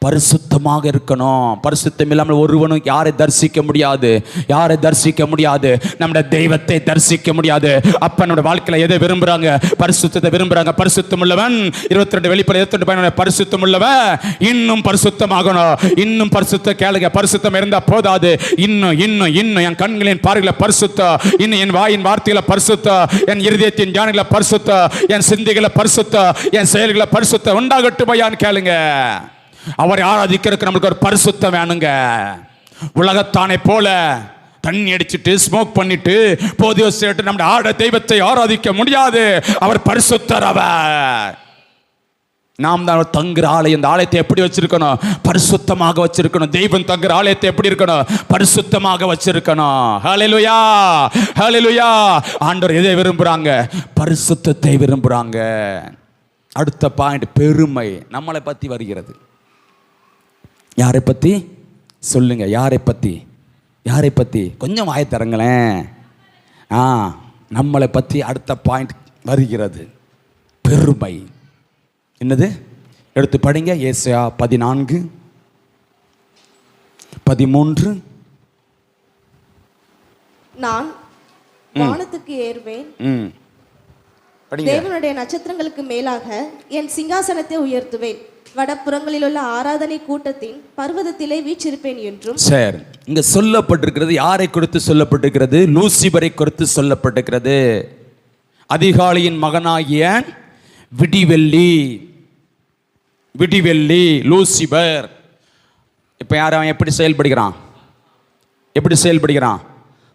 பரிசுத்தமாக இருக்கணும். பரிசுத்தம் இல்லாமல் ஒருவனும் யாரை தரிசிக்க முடியாது. யாரை தரிசிக்க முடியாது? நம்முடைய தெய்வத்தை தரிசிக்க முடியாது. அப்ப நம்முடைய வாழ்க்கையில எதை விரும்புறாங்க? பரிசுத்தத்தை விரும்புறாங்க. பரிசுத்தம் உள்ளவன் 22 வெளிப்படை 22 பரிசுத்தம் உள்ளவன் இன்னும் பரிசுத்தமாகணும். இன்னும் பரிசுத்த கேளுங்க. பரிசுத்தம் இருந்தா போதாது, இன்னும் இன்னும் இன்னும் என் கண்களின் பார்வையில பரிசுத்தம், இன்னும் என் வாயின் வார்த்தையில பரிசுத்தம், என் இருதயத்தின் ஞானங்கள பரிசுத்தம், என் சிந்தைகளை பரிசுத்தம், என் செயல்களை பரிசுத்தம் உண்டாகட்டுமையான்னு கேளுங்க. அவரை ஆராதிக்கிறதுக்கு நம்மளுக்கு ஒரு பரிசுத்தம் வேணுங்க. உலகத்தானை போல தண்ணி அடிச்சுட்டு ஸ்மோக் பண்ணிட்டு போதிய சேட்டு நம்முடைய ஆட தெய்வத்தை ஆராதிக்க முடியாது. அவர் பரிசுத்தர். அவர் நாம் தான் தங்குற ஆலயம். இந்த ஆலயத்தை எப்படி வச்சிருக்கணும்? பரிசுத்தமாக வச்சிருக்கணும். தெய்வம் தங்குற ஆலயத்தை எப்படி இருக்கணும்? பரிசுத்தமாக வச்சிருக்கணும். ஹல்லேலூயா, ஹல்லேலூயா. ஆண்டவர் எதை விரும்புறாங்க? பரிசுத்தத்தை விரும்புறாங்க. அடுத்த பாயிண்ட், பெருமை நம்மளை பத்தி வருகிறது. யாரை பற்றி சொல்லுங்க? யாரை பற்றி? யாரை பற்றி? கொஞ்சம் வாயை தரங்களேன். நம்மளை பற்றி அடுத்த பாயிண்ட் வருகிறது, பெருமை. என்னது? எடுத்து படிங்க. ஏசாயா 14:13. நான் வானத்துக்கு ஏறுவேன், தேவனுடைய நட்சத்திரங்களுக்கு மேலாக என் சிங்காசனத்தை உயர்த்துவேன், வடப்புறங்களில் உள்ள ஆராதனை கூட்டத்தின் பர்வதத்திலே வீற்றிருப்பேன் என்றும். சரி, இங்க சொல்லப்பட்டிருக்கிறது யாரை குறித்து சொல்லப்பட்டிருக்கிறது? லூசிபரை குறித்து சொல்லப்பட்டிருக்கிறது. அதிகாலையின் மகனாகிய விடிவெள்ளி, விடிவெள்ளி லூசிபர். இப்ப யார் அவன்? எப்படி செயல்படுகிறான்? எப்படி செயல்படுகிறான்?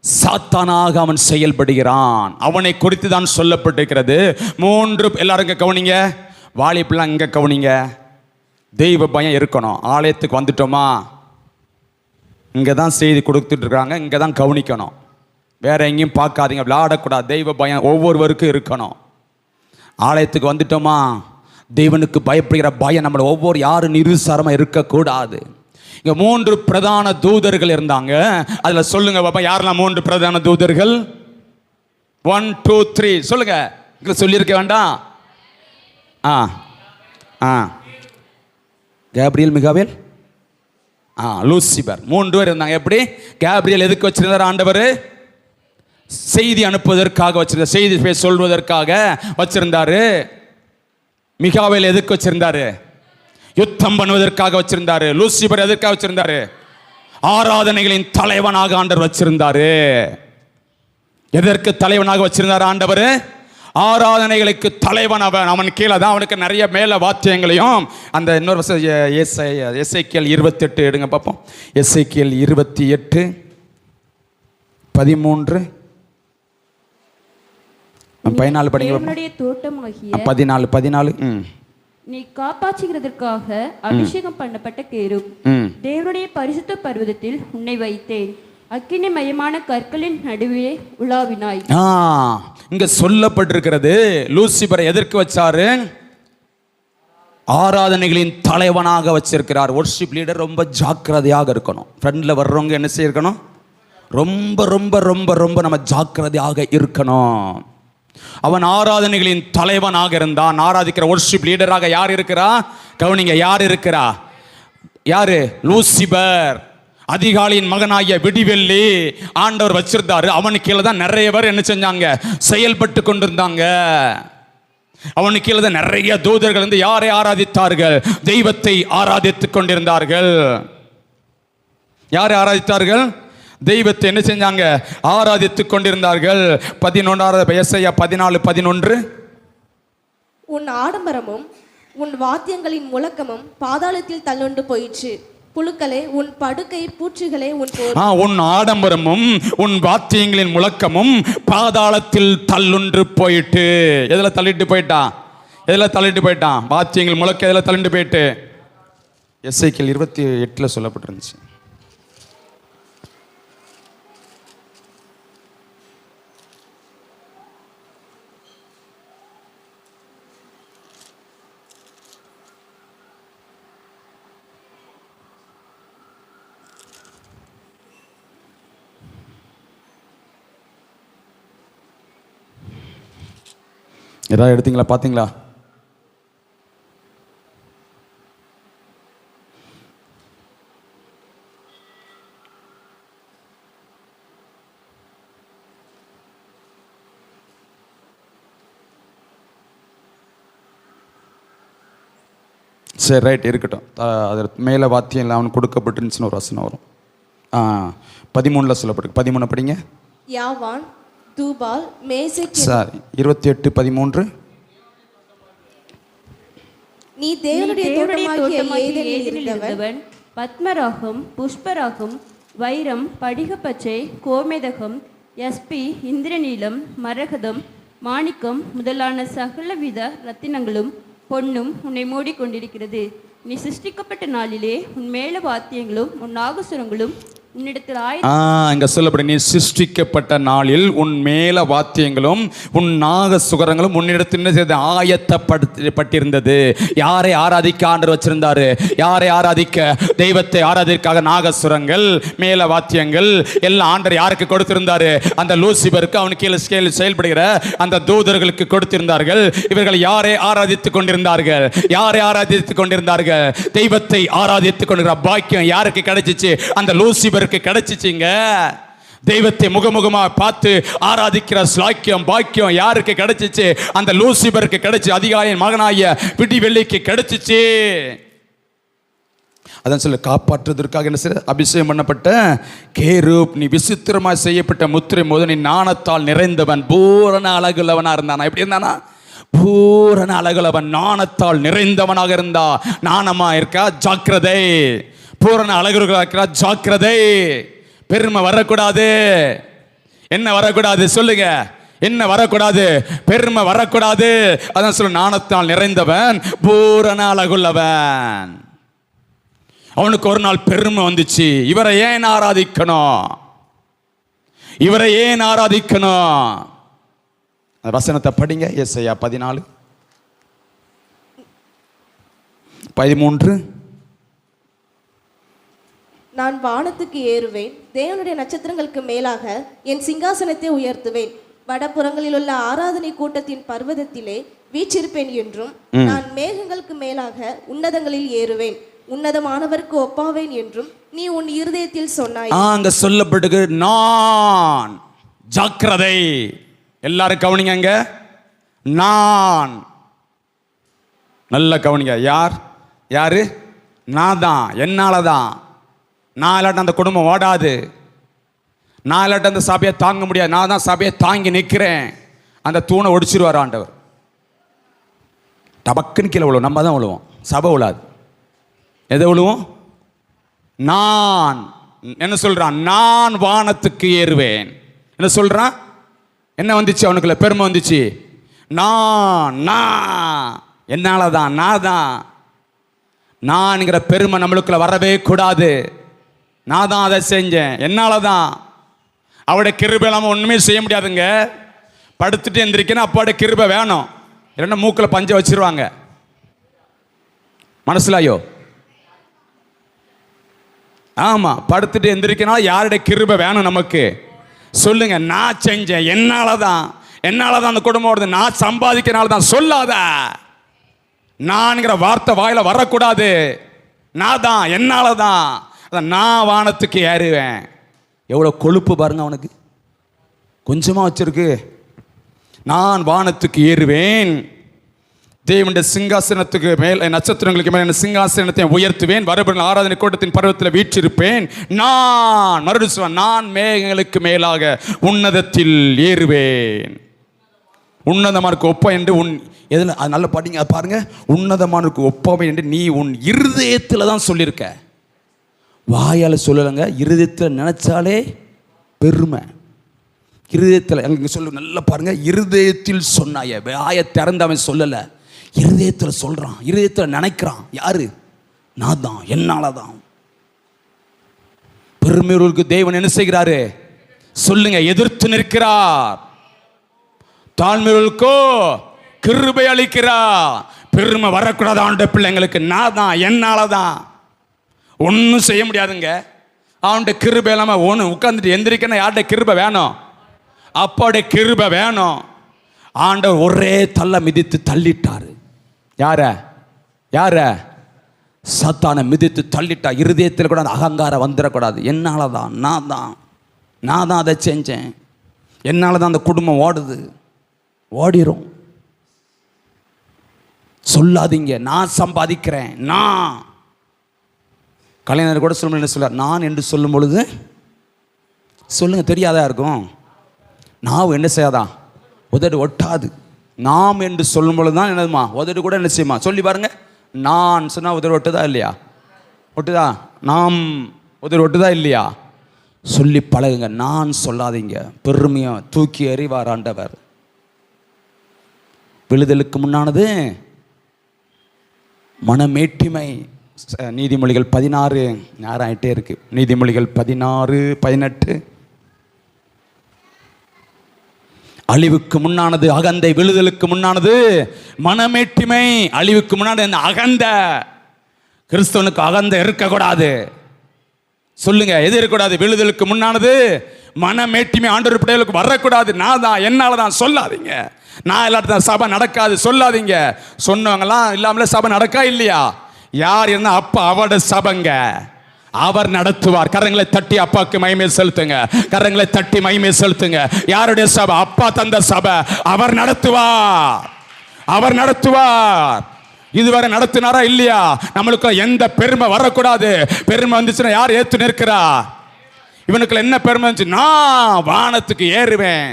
சாத்தானாக அவன் செயல்படுகிறான். அவனை குறித்து தான் சொல்லப்பட்டிருக்கிறது. 3 எல்லாரும் கவனிங்க. வாலிபெல்லாம் இங்க கவனிங்க. தெய்வ பயம் இருக்கணும். ஆலயத்துக்கு வந்துட்டோமா, இங்கே தான் செய்தி கொடுத்துட்டு இருக்காங்க, இங்கே தான் கவனிக்கணும். வேற எங்கேயும் பார்க்காதீங்க, விளையாடக்கூடாது. தெய்வ பயம் ஒவ்வொருவருக்கும் இருக்கணும். ஆலயத்துக்கு வந்துட்டோமா, தெய்வனுக்கு பயப்படுகிற பயம் நம்மளை ஒவ்வொரு யாரும் நிருசாரமாக இருக்கக்கூடாது. இங்கே 3 பிரதான தூதர்கள் இருந்தாங்க. அதில் சொல்லுங்க பாப்பா, யாரெல்லாம் 3 பிரதான தூதர்கள்? 1 2 3 சொல்லுங்க. இங்கே சொல்லியிருக்க வேண்டாம். Gabriel, மிகாவேல், Lucifer. 3 பேர் இருந்தாங்க. எப்படி? கேப்ரியல் எதுக்கு வச்சிருந்தார்? ஆண்டவர் செய்தி அனுப்புவதற்காக வச்சிருந்தார், செய்தி சொல்வதற்காக வச்சிருந்தாரு. மிகாவேல் எதுக்கு வச்சிருந்தாரு? யுத்தம் பண்ணுவதற்காக வச்சிருந்தாரு. லூசிபர் எதற்காக வச்சிருந்தாரு? ஆராதனைகளின் தலைவனாக ஆண்டவர் வச்சிருந்தாரு. எதற்கு தலைவனாக வச்சிருந்தார் ஆண்டவர்? ஆராதனைகளுக்கு தலைவன் அவன். அவன் கீழே தான் அவனுக்கு நிறைய மேல வாத்தியங்களையும். அந்த இன்னொரு வருஷம் எசேக்கியேல் 28 எடுங்க பார்ப்போம். எசேக்கியேல் 28 13 14 படிங்க. தேவனுடைய தோட்டமாகிய 14 நீ காப்பாற்றுகிறதற்காக அபிஷேகம் பண்ணப்பட்ட கேருப், தேவனுடைய பரிசுத்த பர்வதத்தில் உன்னை வைத்தேன், அக்கினிமயமான கற்களின் நடுவே உலாவினாய். இங்க சொல்லப்பட்டிருக்கிறது, லூசிபரை எதற்கு வச்சாரு? ஆராதனைகளின் தலைவனாக வச்சிருக்கிறார். வொர்ஷிப் லீடர் ரொம்ப ஜாக்கிரதையாக இருக்கணும். ஃப்ரெண்ட்ல வர்றவங்க என்ன செய்யணும்? ரொம்ப ரொம்ப ரொம்ப ரொம்ப நம்ம ஜாக்கிரதையாக இருக்கணும். அவன் ஆராதனைகளின் தலைவனாக இருந்தான். ஆராதிக்கிற வொர்ஷிப் லீடராக யார் இருக்கிறா? கவனிங்க, யார் இருக்கிறா? யாரு? லூசிபர். அதிகாலையின் மகனாகிய விடிவெள்ளி ஆண்டவர் வச்சிருந்தாரு. அவனுக்கு கீழே தான் நிறைய பேர் என்ன செஞ்சாங்க? செயல்பட்டு கொண்டிருந்தாங்க. அவனுக்கு கீழே தான் நிறைய தூதர்கள் வந்து யாரை ஆராதித்தார்கள்? தெய்வத்தை ஆராதித்துக் கொண்டிருந்தார்கள். யாரை ஆராதித்தார்கள்? தெய்வத்தை என்ன செஞ்சாங்க? ஆராதித்துக் கொண்டிருந்தார்கள். 11 எசேயா 14:11 உன் ஆடம்பரமும் உன் வாத்தியங்களின் முழக்கமும் பாதாளத்தில் தள்ளுண்டு போயிற்று, புழுக்களே உன் படுக்கை, பூச்சிகளே உன் உன் ஆடம்பரமும் உன் வாத்தியங்களின் முழக்கமும் பாதாளத்தில் தள்ளுன்று போயிட்டு. எதுல தள்ளிட்டு போயிட்டான்? எதுல தள்ளிட்டு போயிட்டான்? வாத்தியங்கள் முழக்க எதுல தள்ளிட்டு போயிட்டு? எசேக்கியேல் 28 சொல்லப்பட்டிருந்துச்சு. ஏதாவது எடுத்தீங்களா? பார்த்தீங்களா? சரி, ரைட், இருக்கட்டும். அது மேலே வாத்தியம் இல்லை அவனுக்கு கொடுக்கப்பட்டுருந்துச்சுன்னு ஒரு வசனம் வரும். 13 சொல்லப்பட்டிருக்கு. 13 படிங்க. யாவான், தூபால், மேசேக். சாரி, 28:13. நீ தேவனுடைய தோட்டமாகிய ஏதேனில் இருந்தவன். பத்மராகம், புஷ்பராகம், வைரம், படிகப்பச்சை, கோமேதகம், யஸ்பி, இந்திரநீலம், மரகதம், மாணிக்கம் முதலான சகலவித ரத்தினங்களும் பொன்னும் உன்னை மூடிக்கொண்டிருக்கிறது. நீ சிருஷ்டிக்கப்பட்ட நாளிலே உன் மேல வாத்தியங்களும் உன் நாகசுரங்களும் உன்னிடத்தில் இங்க சொல்லப்படும். நீ சிருஷ்டிக்கப்பட்ட நாளில் உன் மேல வாத்தியங்களும் உன் நாக சுகரங்களும் உன்னிடத்தில் ஆயத்தப்பட்டிருந்தது. யாரை ஆராதிக்க ஆண்டவர் வச்சிருந்தாரு? யாரை ஆராதிக்க? தெய்வத்தை ஆராதிக்காக நாகசுரங்கள், மேல வாத்தியங்கள் எல்லாம் ஆண்டவர் யாருக்கு கொடுத்திருந்தாரு? அந்த லூசிபருக்கு, அவனுக்கு கீழே செயல்படுகிற அந்த தூதர்களுக்கு கொடுத்திருந்தார்கள். இவர்கள் யாரை ஆராதித்துக் கொண்டிருந்தார்கள்? யாரை ஆராதித்துக் கொண்டிருந்தார்கள்? தெய்வத்தை ஆராதித்துக் கொண்டிருக்கிற பாக்கியம் யாருக்கு கிடைச்சிச்சு? அந்த லூசிபர் கிடைச்சிச்சிங்க. தெய்வத்தை முகமுகமா பார்த்து ஆராதிக்கிற ஸ்லாக்கியம், பாக்கியம் யாருக்கு கிடைச்சிச்சு? அந்த லூசிபருக்கு கிடைச்சு. அதிகாரியின் மகனாகிய விடி வெள்ளிக்கு கிடைச்சிச்சு. அதான் சொல்ல, காப்பாற்றுவதற்காக என்ன செய்ய அபிஷேகம் பண்ணப்பட்ட கேரூப். நீ விசித்திரமாய் செய்யப்பட்ட முத்திரை போது நீ நாணத்தால் நிறைந்தவன், பூரண அழகுள்ளவனா இருந்தானா? எப்படி இருந்தானா? பூரண அழகுள்ளவன், நாணத்தால் நிறைந்தவனாக இருந்தா. நாணமா இருக்கா? ஜாக்கிரதை. பூரண அழகுகளா? ஜாக்கிரதை. பெருமை வரக்கூடாது. என்ன வரக்கூடாது? சொல்லுங்க, என்ன வரக்கூடாது? பெருமை வரக்கூடாது. அதான் சொல்ல, நாணத்தால் நிறைந்தவன், பூரண அழகுள்ளவன். அவனுக்கு ஒரு நாள் பெருமை வந்துச்சு. இவரை ஏன் ஆராதிக்கணும்? இவரை ஏன் ஆராதிக்கணும்? வசனத்தை படிங்க. ஏசாயா 14:13. நான் வானத்துக்கு ஏறுவேன், தேவனுடைய நட்சத்திரங்களுக்கு மேலாக என் சிங்காசனத்தை உயர்த்துவேன். வடபுறங்களில் உள்ள ஆராதனை கூட்டத்தின் பர்வதத்திலே வீற்றிருப்பேன் என்றும், நான் மேகங்களுக்கு மேலாக உன்னதங்களில் ஏறுவேன், உன்னதமானவருக்கு ஒப்பாவேன் என்றும் நீ உன் இருதயத்தில் சொன்னாய். அங்க சொல்லப்படுது நான். ஜாக்கிரதை. எல்லாரும் கவனிங்க. நான். நல்ல கவனிங்க. யாரு? நான் தான். என்னாலதான். நான் இல்லாட்ட அந்த குடும்பம் ஓடாது. நான் இல்லாட்ட அந்த சபையை தாங்க முடியாது. நான் தான் சபையை தாங்கி நிற்கிறேன். அந்த தூணை ஒடிச்சிருவார் ஆண்டவர். டபக்குன்னு கீழே விழுவோம். நம்ம தான் விழுவோம், சபை விழாது. எதை விழுவோம்? நான். என்ன சொல்றான்? நான் வானத்துக்கு ஏறுவேன். என்ன சொல்றான்? என்ன வந்துச்சு அவனுக்குள்ள? பெருமை வந்துச்சு. நான் என்னாலதான், நான் தான். நான்ங்கிற பெருமை நம்மளுக்குள்ள வரவே கூடாது. நான் தான் அதை செஞ்சேன், என்னால தான். அவருடைய கிருபை இல்லாமல் ஒன்றுமே செய்ய முடியாதுங்க. படுத்துட்டு எந்திரிக்கணும், அப்பாவுடைய கிருபை வேணும். இல்லைன்னா மூக்கில் பஞ்ச வச்சிருவாங்க. மனசுலாயோ? ஆமாம், படுத்துட்டு எந்திரிக்கனால யாருடைய கிருபை வேணும் நமக்கு? சொல்லுங்க. நான் செஞ்சேன், என்னால தான் அந்த குடும்பம் ஓடுது, நான் சம்பாதிக்கிறனால தான். சொல்லாத. நான்ங்கிற வார்த்தை வாயில வரக்கூடாது. நான் தான், என்னால தான். நான் வானத்துக்கு ஏறுவேன். எவ்வளோ கொழுப்பு பாருங்க அவனுக்கு, கொஞ்சமாக வச்சிருக்கு. நான் வானத்துக்கு ஏறுவேன், தேவனுடைய சிங்காசனத்துக்கு மேல், நட்சத்திரங்களுக்கு மேல் சிங்காசனத்தை உயர்த்துவேன், வரபுகள் ஆராதனை கூட்டத்தின் பருவத்தில் வீற்றிருப்பேன். நான் மறுபடியும், நான் மேகங்களுக்கு மேலாக உன்னதத்தில் ஏறுவேன். உன்னதமானுக்கு ஒப்ப என்று உன் எதில் நல்ல படிங்க பாருங்க. உன்னதமானுக்கு ஒப்பாவை என்று நீ உன் இருதயத்தில் தான் சொல்லியிருக்க. வாயால் சொல்லலைங்க, இருதயத்தில் நினைச்சாலே பெருமை. இருதயத்தில் அங்கே சொல்லு, நல்லா பாருங்க, இருதயத்தில் சொன்னாய, வாயை திறந்து அவன் சொல்லலை, இருதயத்தில் சொல்கிறான், இருதயத்தில் நினைக்கிறான். யாரு? நான் தான், என்னால தான். பெருமையுள்ளவர்களுக்கு தேவன் என்ன செய்கிறாரு? சொல்லுங்க, எதிர்த்து நிற்கிறார். தாழ்மையுள்ளவர்களுக்கோ கிருபை அளிக்கிறார். பெருமை வரக்கூடாது ஆண்ட பிள்ளைங்களுக்கு. நான் தான், என்னால தான். ஒன்றும் செய்ய முடியாதுங்க. அவன்கிட்ட கிருபை இல்லாமல் ஒன்று உட்காந்துட்டு எந்திரிக்கணும். யார்கிட்ட கிருபை வேணும்? அப்பாவுடைய கிருபை வேணும். ஆண்டவர் ஒரே தள்ள மிதித்து தள்ளிட்டாரு. யார? சாத்தானை மிதித்து தள்ளிட்டா. இருதயத்தில் கூட அந்த அகங்காரம் வந்துடக்கூடாது. என்னால தான், நான் தான் அதை செஞ்சேன், என்னால் தான் அந்த குடும்பம் ஓடிரும். சொல்லாதீங்க, நான் சம்பாதிக்கிறேன். நான் கலைஞர் கூட சொல்ல என்ன சொல்ல, நான் என்று சொல்லும் பொழுது சொல்லுங்க, தெரியாதா இருக்கும். நான் என்ன செய்யாதான், உதடு ஒட்டாது. நாம் என்று சொல்லும் பொழுது தான் என்னதுமா, உதடு கூட என்ன செய்யுமா? சொல்லி பாருங்க. நான் சொன்னால் உதடு ஒட்டுதா இல்லையா? ஒட்டுதா? நாம் உதடு ஒட்டுதா இல்லையா? சொல்லி பழகுங்க. நான் சொல்லாதீங்க. பெருமையை தூக்கி எறிவார் ஆண்டவர். விழுதலுக்கு முன்னானது மனமேட்டிமை. நீதிமொழிகள் 16 நேரம் ஆகிட்டே இருக்கு. நீதிமொழிகள் 16:18. அழிவுக்கு முன்னானது அகந்தை, விழுதலுக்கு முன்னானது மனமேட்டிமை. அழிவுக்கு முன்னாடி அந்த அகந்த. கிறிஸ்தவனுக்கு அகந்த இருக்கக்கூடாது. சொல்லுங்க, எது இருக்கக்கூடாது? விழுதலுக்கு முன்னானது மனமேட்டிமை. ஆண்டவர் பிள்ளைகளுக்கு வரக்கூடாது. நான் தான், என்னால தான் சொல்லாதீங்க. நான் இல்லாத சபை நடக்காது சொல்லாதீங்க. சொன்னவங்கலாம் இல்லாமல சபை நடக்கா இல்லையா? யார் இருந்தா அப்பா அவட சபைங்க, அவர் நடத்துவார். கரங்களை தட்டி அப்பாவுக்கு மகிமை செலுத்துங்க. கரங்களை தட்டி மகிமை செலுத்துங்க. யாருடைய சபை? அப்பா தந்த சபை. அவர் நடத்துவார். இதுவரை நடத்தினாரா இல்லையா? நம்மளுக்கு எந்த பெருமை வரக்கூடாது. பெருமை வந்துச்சுன்னா யார் ஏத்து நிற்கிறா? இவனுக்கு என்ன பெருமை வந்துச்சு? நான் வானத்துக்கு ஏறுவேன்.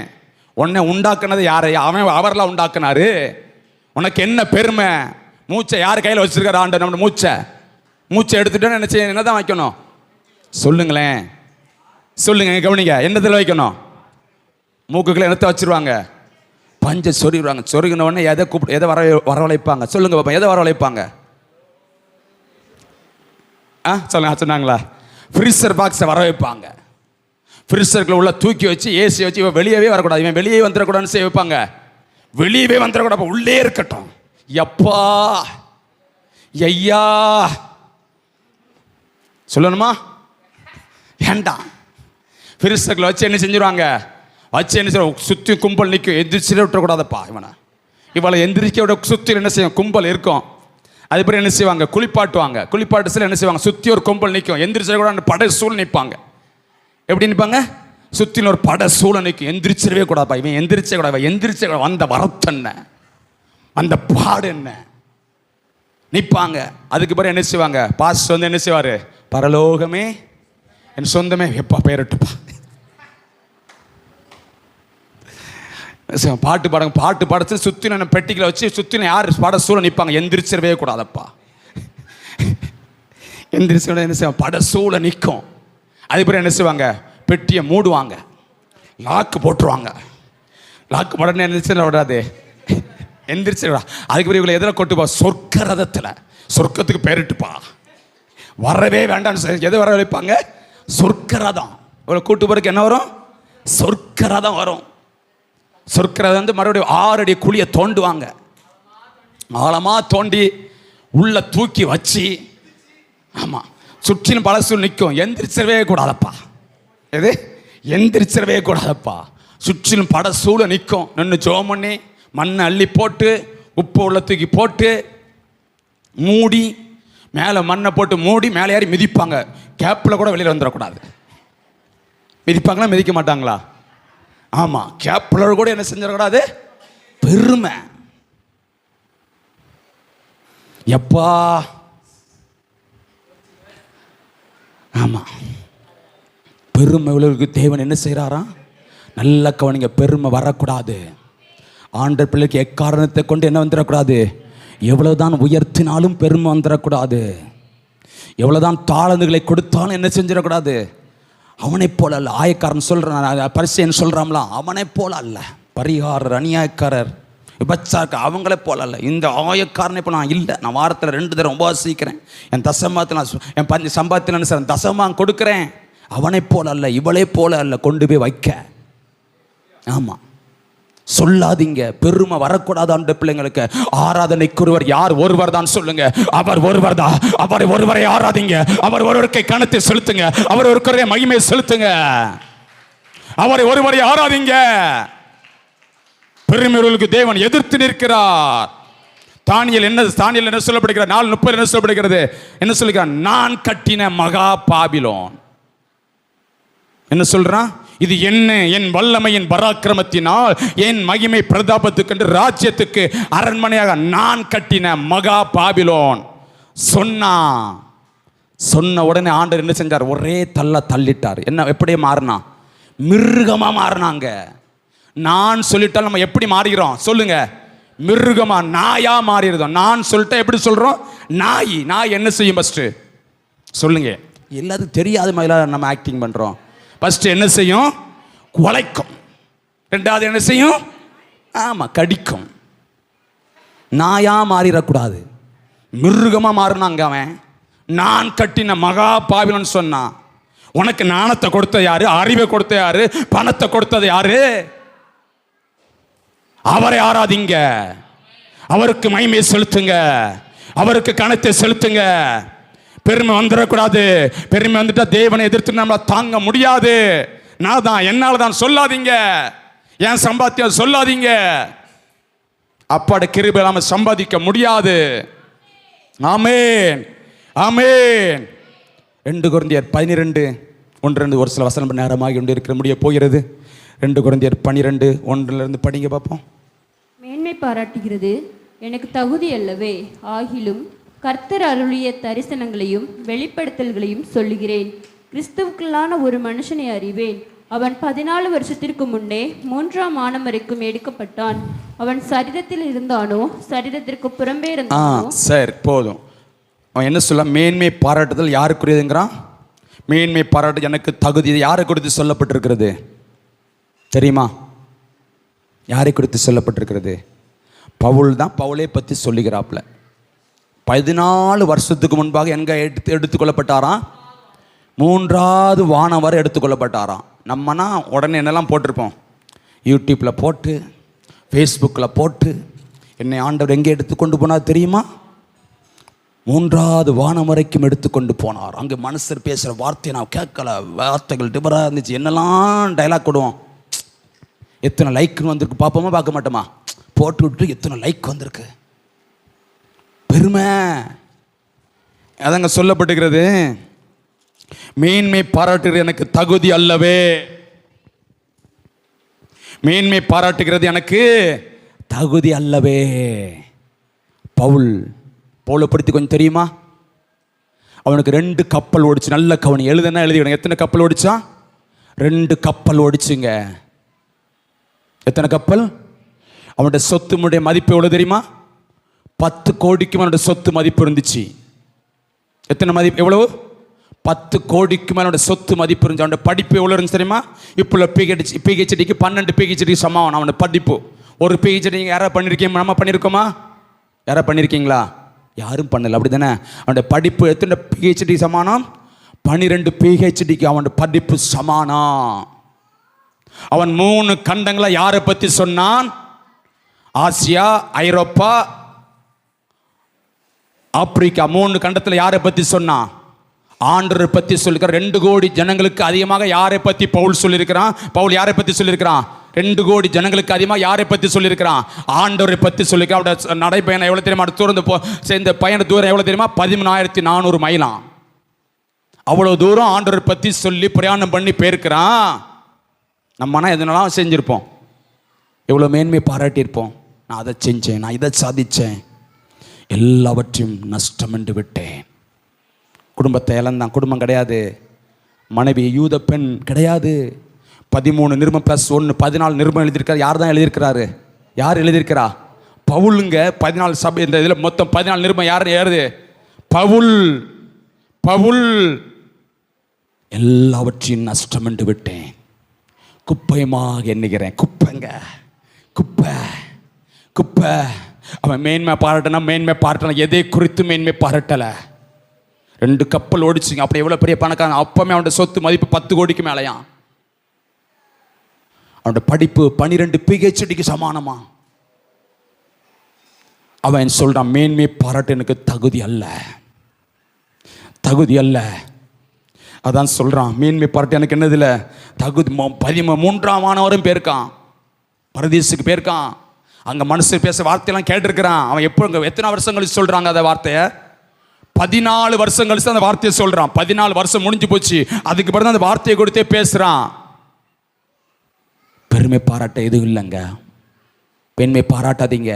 உன்னை உண்டாக்குனது யாரையா? அவர்லாம் உண்டாக்குனாரு. உனக்கு என்ன பெருமை? மூச்சை யார் கையில் வச்சிருக்காரு? ஆண்டவர். நம்ம மூச்சை எடுத்துட்டோன்னு என்ன செய்ய, என்னதான் வைக்கணும்? சொல்லுங்களேன், சொல்லுங்க, கவனிங்க. என்னத்தில் வைக்கணும்? மூக்குக்குள்ள என்னத்தை வச்சிருவாங்க? பஞ்சை சொருகிடுவாங்க. சொருகின உடனே எதை வரவழைப்பாங்க? சொல்லுங்க பாப்பா, எதை வரவழைப்பாங்க? சொல்லுங்க, சொன்னாங்களா? ஃப்ரீசர் பாக்ஸை வர வைப்பாங்க. ஃப்ரீசருக்குள்ள உள்ள தூக்கி வச்சு ஏசி வச்சு இவன் வெளியவே வரக்கூடாது, இவன் வெளியே வந்துடக்கூடாதுன்னு செய்ய வைப்பாங்க. வெளியவே வந்துடக்கூடாது, உள்ளே இருக்கட்டும். எப்பா ஐயா சொல்லணுமா? வேண்டாம். ஃப்ரீசருக்குள்ள வச்சு என்ன செஞ்சிருவாங்க? வச்சு என்ன செய்ய, சுற்றி கும்பல் நிற்கும். எந்திரிச்சு விட்டுறக்கூடாதப்பா இவளை எந்திரிக்க விட சுற்றி என்ன செய்யும்? கும்பல் இருக்கும். அது பிறகு என்ன செய்வாங்க? குளிப்பாட்டுவாங்க. குளிப்பாட்டு சில என்ன செய்வாங்க? சுற்றி ஒரு கும்பல் நிற்கும். எந்திரிச்ச கூட அந்த படை சூழ் நிற்பாங்க. எப்படி நிற்பாங்க? சுற்றின ஒரு படை சூழ நிற்கும். எந்திரிச்சிடவே கூடாதுப்பா, இவன் எந்திரிச்ச கூட வந்த வரத்தென்ன, அந்த பாடு என்ன நிற்பாங்க. அதுக்கு பிறகு என்ன செய்வாங்க? பாஸ் வந்து என்ன செய்வார்? பரலோகமே என் சொந்தமே எப்பா பேரட்டுப்பா பாட்டு பாடுங்க. பாட்டு பாடச்சு சுற்றின பெட்டிகளை வச்சு சுற்றின யார் பட சூழ நிற்பாங்க. எந்திரிச்சிடவே கூடாதப்பா. எந்திரிச்ச என்ன செய்வாங்க? பட சூழ நிற்கும். அது பிறகு என்ன செய்வாங்க? பெட்டியை மூடுவாங்க, லாக்கு போட்டுருவாங்க. லாக்கு போடனே எந்திரிச்சு விடாது, எந்திரிச்சிடா. அதுக்கு பிறகு இவங்களை எதில் கொட்டுப்பா? சொர்க்க ரதத்தில். சொர்க்கத்துக்கு பேரிட்டுப்பா, வரவே வேண்டாம்னு எதை வர வைப்பாங்க? சொர்க்க ரதம். இவ்வளோ கூட்டு போறதுக்கு என்ன வரும்? சொர்க்க ரதம் வரும். சொர்க்க ரதம் வந்து மறுபடியும் 6 அடி குழியை தோண்டுவாங்க. ஆழமா தோண்டி உள்ள தூக்கி வச்சு, ஆமாம், சுற்றிலும் பழசூல் நிற்கும். எந்திரிச்சிடவே கூடாதப்பா. எது? எந்திரிச்சிடவே கூடாதப்பா. சுற்றிலும் பட சூழ நிற்கும். நின்று ஜோம் பண்ணி மண்ணை அள்ளி போட்டு உப்பு உள்ள தூக்கி போட்டு மூடி, மேலே மண்ணை போட்டு மூடி மேலே ஏறி மிதிப்பாங்க. கேப்பில் கூட வெளியில் வந்துடக்கூடாது. மிதிப்பாங்களா மிதிக்க மாட்டாங்களா? ஆமாம், கேப்பில் கூட என்ன செஞ்சிடக்கூடாது? பெருமை. எப்பா ஆமாம், பெருமை உள்ளவர்களுக்கு தேவன் என்ன செய்கிறாராம்? நல்ல கவனிங்க, பெருமை வரக்கூடாது. ஆண்ட பிள்ளைக்கு எக்காரணத்தை கொண்டு என்ன வந்துடக்கூடாது? எவ்வளவுதான் உயர்த்தினாலும் பெருமை வந்துடக்கூடாது. எவ்வளோதான் தாளந்துகளை கொடுத்தாலும் என்ன செஞ்சிடக்கூடாது, அவனைப் போல அல்ல. ஆயக்காரன் சொல்கிறான், பரிசேயன் சொல்கிறான்லாம், அவனைப் போல அல்ல. பரிகாரர், அநியாயக்காரர், விபச்சாக்க அவங்களே போல அல்ல. இந்த ஆயக்காரனை இப்போ நான் இல்லை, நான் வாரத்தில் 2 தடவை உபவாசிக்கிறேன், என் தசமாத்தில் நான் என் சம்பாத்தியில் சார் தசமாக கொடுக்குறேன். அவனைப் போல அல்ல, இவளே போல அல்ல. கொண்டு போய் வைக்க. ஆமாம், சொல்லாதீங்க. பெருமை வரக்கூடாது. அந்த பிள்ளைங்களுக்கு ஆராதனைக்குரியவர் யார்? ஒருவர் தான். சொல்லுங்க, அவர் ஒருவர் தான். அவர் ஒருவரை ஆராதிங்க. அவர் ஒருவருக்கு கணத்தை செலுத்துங்க. அவர் ஒருவரை மகிமை செலுத்துங்க. அவரை ஒருவரை ஆராதிங்க. பெருமையுள்ளவர்களுக்கு தேவன் எதிர்த்து நிற்கிறார். தானியேல் என்ன சொல்லப்படுகிறது? 4:30 என்ன சொல்லப்படுகிறது? என்ன சொல்லுகிறான்? நான் கட்டின மகா பாபிலோன். என்ன சொல்றான்? இது என்ன? என் வல்லமையின் பராக்கிரமத்தினால் என் மகிமை பிரதாபத்துக்கு ராஜ்யத்துக்கு அரண்மனையாக நான் கட்டின மகா பாபிலோன் சொன்ன உடனே ஆண்டவர் என்ன செஞ்சார்? ஒரே தள்ளிட்டார். என்ன? எப்படி மாறினா? மிருகமா மாறினாங்க. நான் சொல்லிட்டால் நம்ம எப்படி மாறுகிறோம்? சொல்லுங்க, மிருகமா, நாயா மாறிடுறோம். நான் சொல்லிட்டா எப்படி சொல்றோம்? நாய் என்ன செய்யும்? ஃபர்ஸ்ட் சொல்லுங்க. எல்லாத்துக்கும் தெரியாத மாதிரி நம்ம ஆக்டிங் பண்றோம். ஃபர்ஸ்ட் என்ன செய்யும்? குலைக்கும். 2வது என்ன செய்யும்? ஆமா, கடிக்கும். நாயா மாறிடக்கூடாது, மிருகமா மாறினாங்க. அவன் நான் கட்டின மகா பாபிலோன் சொன்னான். உனக்கு ஞானத்தை கொடுத்த யாரு? அறிவை கொடுத்த யாரு? பணத்தை கொடுத்தது யாரு? அவரை ஆராதிங்க. அவருக்கு மகிமையை செலுத்துங்க. அவருக்கு கணத்தை செலுத்துங்க. பெருமை வந்துடக்கூடாது. பெருமை வந்துட்டா தேவனை எதிர்த்து நம்மள தாங்க முடியாது. நான் தான், என்னால தான் சொல்லாதீங்க. ஏன் சம்பாத்தியம் சொல்லாதீங்க. அப்பாட கிருபை இல்லாம சம்பாதிக்க முடியாது. ஆமென், ஆமென். 2 கொரிந்தியர் 12:1-2 ஒரு சில வசனம் நேரமாகி கொண்டு இருக்கிற முடிய போகிறது. 2 கொரிந்தியர் 12:1 படிங்க பார்ப்போம். மேன்மை பாராட்டுகிறது எனக்கு தகுதி அல்லவே, ஆகிலும் கர்த்தர் அருளிய தரிசனங்களையும் வெளிப்படுத்தல்களையும் சொல்லுகிறேன். கிறிஸ்துவுக்குள்ளான ஒரு மனுஷனை அறிவேன். அவன் 14 வருஷத்திற்கு முன்னே 3ஆம் வானம் வரைக்கும் எடுக்கப்பட்டான். அவன் சரீரத்தில் இருந்தானோ சரீரத்திற்கு புறம்பே இருந்தானோ. சரி, போதும். அவன் என்ன சொல்ல? மேன்மை பாராட்டுதல் யாருக்குரியதுங்கிறான்? மேன்மை பாராட்டு எனக்கு தகுதி. யாரை குறித்து சொல்லப்பட்டிருக்கிறது தெரியுமா? யாரை குறித்து சொல்லப்பட்டிருக்கிறது? பவுல் தான். பவுலே பற்றி சொல்லுகிறாப்ல. 14 வருஷத்துக்கு முன்பாக எங்க எடுத்துக்கொள்ளப்பட்டாராம்? 3ஆவது வானம் வரை எடுத்துக்கொள்ளப்பட்டாராம். நம்மனா உடனே என்னெல்லாம் போட்டிருப்போம்? யூடியூப்பில் போட்டு, ஃபேஸ்புக்கில் போட்டு, என்னை ஆண்டவர் எங்கே எடுத்துக்கொண்டு போனார் தெரியுமா? 3ஆவது வானம் வரைக்கும் எடுத்துக்கொண்டு போனார். அங்கே மனுஷர் பேசுகிற வார்த்தையை நான் கேட்கல. வார்த்தைகள் டிபராக இருந்துச்சு. என்னெல்லாம் டைலாக் கொடுவோம். எத்தனை லைக்னு வந்திருக்கு பார்ப்போமா பார்க்க மாட்டோமா? போட்டு விட்டு எத்தனை லைக் வந்திருக்கு. பெருமை. அதங்க சொல்லப்பட்டுகிறது. மேன்மை பாராட்டுகிறது எனக்கு தகுதி அல்லவே. மேன்மை பாராட்டுகிறது எனக்கு தகுதி அல்லவே. பவுலை படுத்தி கொஞ்சம் தெரியுமா? அவனுக்கு 2 கப்பல் ஓடிச்சு. நல்ல கவனி, எழுதுனா எழுதிவிடுங்க. எத்தனை கப்பல் ஓடிச்சான்? 2 கப்பல் ஓடிச்சுங்க. எத்தனை கப்பல்? அவனுடைய சொத்து மதிப்பு எவ்வளவு தெரியுமா? 10 கோடிக்கு அவனுடைய சொத்து மதிப்பு இருந்துச்சு. எத்தனை மதிப்பு? எவ்வளவு? 10 கோடிக்கு மேலே சொத்து மதிப்பு இருந்துச்சு. அவனுடைய படிப்பு எவ்வளோ இருந்துச்சு தெரியுமா? இப்போ பிஹெச்டிக்கு 12 பிஹெச்டி சமம் அவனுடைய படிப்பு. ஒரு பிஹெச்டி நீங்கள் யாராவது பண்ணியிருக்கீங்க? நம்ம பண்ணியிருக்கோமா? யாராவது பண்ணியிருக்கீங்களா? யாரும் பண்ணல. அப்படி தானே? அவனுடைய படிப்பு எத்தனை பிஹெச்டி சமானம்? 12 பிஹெச்டிக்கு அவனுடைய படிப்பு சமானம். அவன் 3 கண்டங்களை யாரை பற்றி சொன்னான்? ஆசியா, ஐரோப்பா, ஆப்பிரிக்கா. 3 கண்டத்தில் யாரை பற்றி சொன்னான்? ஆண்டவரை பற்றி சொல்லியிருக்கிறார். 2 கோடி ஜனங்களுக்கு அதிகமாக யாரை பற்றி பவுல் சொல்லியிருக்கிறான்? பவுல் யாரை பற்றி சொல்லியிருக்கிறான்? 2 கோடி ஜனங்களுக்கு அதிகமாக யாரை பற்றி சொல்லியிருக்கிறான்? ஆண்டவரை பற்றி சொல்லியிருக்கிறான். அவருடைய நடைப்பயணம் எவ்வளோ தெரியுமா? இந்த பயண தூரம் எவ்வளோ தெரியுமா? 13,400 மைலாம். அவ்வளோ தூரம் ஆண்டவரை பற்றி சொல்லி பிரயாணம் பண்ணி போயிருக்கிறான். நம்மனா எதனாலும் செஞ்சுருப்போம். எவ்வளோ மேன்மை பாராட்டியிருப்போம். நான் அதை செஞ்சேன், நான் இதை சாதித்தேன், எல்லாவற்றையும் நஷ்டம் என்று விட்டேன். குடும்பத்தை இழந்தான். குடும்பம் கிடையாது. மனைவி யூத பெண் கிடையாது. 13 நிருபம் +1 14 நிருபம் எழுதியிருக்காரு. யார் தான் எழுதியிருக்கிறாரு? யார் எழுதியிருக்கிறா? பவுலுங்க. 14 சபை. இந்த இதில் மொத்தம் 14 நிருபம் யார் எழுது? பவுல். பவுல் எல்லாவற்றையும் நஷ்டம் என்று விட்டேன், குப்பையமாக எண்ணுகிறேன். குப்பைங்க, குப்பை குப்பை. அவன் மேன்மை பாராட்டினா மேன்மை பாராட்டலாம், எதை குறித்து மேன்மை பாராட்டலை. 2 கப்பல் ஓடிச்சுங்க. அப்படி எவ்வளோ பெரிய பணக்காரன். அப்பமே அவனோட சொத்து மதிப்பு 10 கோடிக்கு மேலையாம். அவனோட படிப்பு 12 PhDக்கு சமானமா. அவன் சொல்றான், மேன்மை பாராட்டு எனக்கு தகுதி அல்ல, தகுதி அல்ல. அதான் சொல்றான், மேன்மை பாராட்டு எனக்கு என்னது இல்லை, தகுதி. 13ஆம் ஆனவரும் போயிருக்கான், பரதேசுக்கு போயிருக்கான். அங்கே மனுஷர் பேச வார்த்தையெல்லாம் கேட்டிருக்கிறான். அவன் எப்போ எத்தனை வருஷம் கழிச்சு சொல்கிறாங்க அந்த வார்த்தையை? 14 வருஷம் கழிச்சு அந்த வார்த்தையை சொல்கிறான். 14 வருஷம் முடிஞ்சு போச்சு. அதுக்கு பிறகு அந்த வார்த்தையை கொடுத்தே பேசுகிறான். பெருமை பாராட்ட எதுவும் இல்லைங்க. பெருமை பாராட்டாதீங்க,